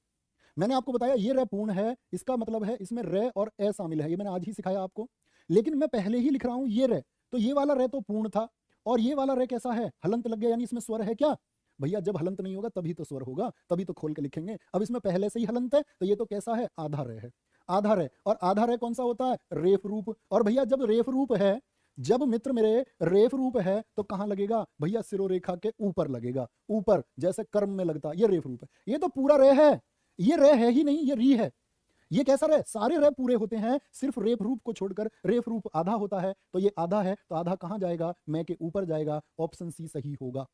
मैंने आपको बताया ये रे पूर्ण है, इसका मतलब है इसमें रे और ए शामिल है, ये मैंने आज ही सिखाया आपको। लेकिन मैं पहले ही लिख रहा हूं ये रे, तो ये वाला रे तो पूर्ण था, और ये वाला रे कैसा है, हलंत लग गया, यानी इसमें स्वर है क्या भैया, जब हलंत नहीं होगा तभी तो स्वर होगा, तभी तो खोल के लिखेंगे। अब इसमें पहले से ही हलंत है, तो ये तो कैसा है, आधा रे है, आधा रे। और आधा रे कौन सा होता है, रेफ रूप। और भैया जब रेफ रूप है, जब मित्र मेरे रेफ रूप है, तो कहां लगेगा भैया, सिरोरेखा के ऊपर लगेगा, ऊपर, जैसे कर्म में लगता, ये रेफ रूप है। ये तो पूरा रे है, ये रे है ही नहीं, ये री है। ये कैसा रे, सारे रे पूरे होते हैं, सिर्फ रेफ रूप को छोड़कर रेफ रूप आधा होता है। तो ये आधा है, तो आधा कहां जाएगा, मैं के ऊपर जाएगा। ऑप्शन सी सही होगा,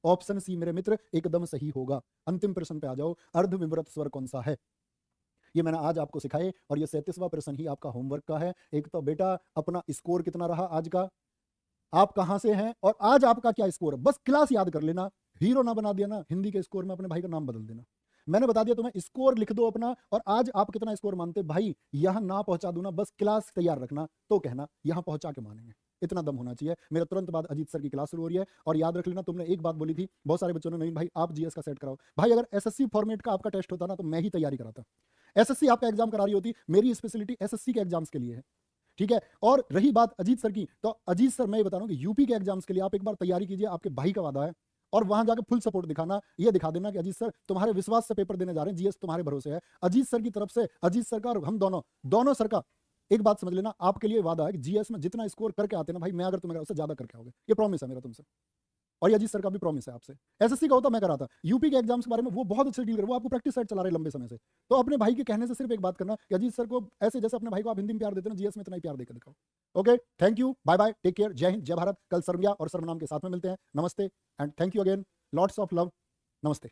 ऑप्शन सी मेरे मित्र एकदम सही होगा। अंतिम प्रश्न पे आ जाओ, अर्ध विवृत स्वर कौन सा है, ये मैंने आज आपको सिखाए, और ये 37वां प्रश्न ही आपका होमवर्क का है। एक तो बेटा अपना स्कोर कितना रहा आज का, आप कहां से हैं और आज आपका क्या स्कोर है, बस क्लास याद कर लेना। हीरो ना बना दिया ना, हिंदी के स्कोर में अपने भाई का नाम बदल देना। मैंने बता दिया तुम्हें, स्कोर लिख दो अपना, और आज आप कितना स्कोर मानते भाई, यहां ना पहुंचा दूं ना, बस क्लास तैयार रखना, तो कहना यहां पहुंचा के मानेंगे। इतना दम होना चाहिए। मेरा तुरंत बाद अजीत सर की क्लास शुरू हो रही है। और याद रख लेना, तुमने एक बात बोली थी, बहुत सारे बच्चों ने, नहीं भाई आप जीएस का सेट कराओ। भाई अगर एसएससी फॉर्मेट का आपका टेस्ट होता ना, तो मैं ही तैयारी कराता। एसएससी आपका एग्जाम करा रही होती, मेरी स्पेशलिटी एसएससी के एग्जाम्स के लिए है, ठीक है। और रही बात अजीत सर की, तो अजीत सर मैं ये बता रहा हूं कि यूपी के एग्जाम्स के लिए आप एक बार तैयारी कीजिए, आपके भाई का वादा है। और वहां जाकर फुल सपोर्ट दिखाना, ये दिखा देना कि अजीत सर तुम्हारे विश्वास से पेपर देने जा रहे हैं, जीएस तुम्हारे भरोसे है। अजीत सर की तरफ से, अजीत सर का और हम दोनों सर का, एक बात समझ लेना, आपके लिए वादा है कि जीएस में जितना स्कोर करके आते ना भाई, मैं अगर तुम्हें उससे ज्यादा करके आओगे, ये प्रॉमिस है मेरा तुमसे। और ये अजीत सर का भी प्रॉमिस है आपसे। एसएससी का होता मैं कराता, यूपी के एग्जाम्स के बारे में वो बहुत अच्छे डील कर, वो आपको प्रैक्टिस सेट चला रहे लंबे समय से। तो अपने भाई के कहने से सिर्फ एक बात करना कि अजीत सर को ऐसे जैसे अपने भाई को आप हिंदी में प्यार देते हैं, जीएस में इतना ही प्यार देकर दिखाओ। Okay, thank you, bye bye, take care, जय हिंद, जय भारत। कल सर्वया और सर्वनाम के साथ में मिलते हैं। नमस्ते and thank you again, lots of love, नमस्ते।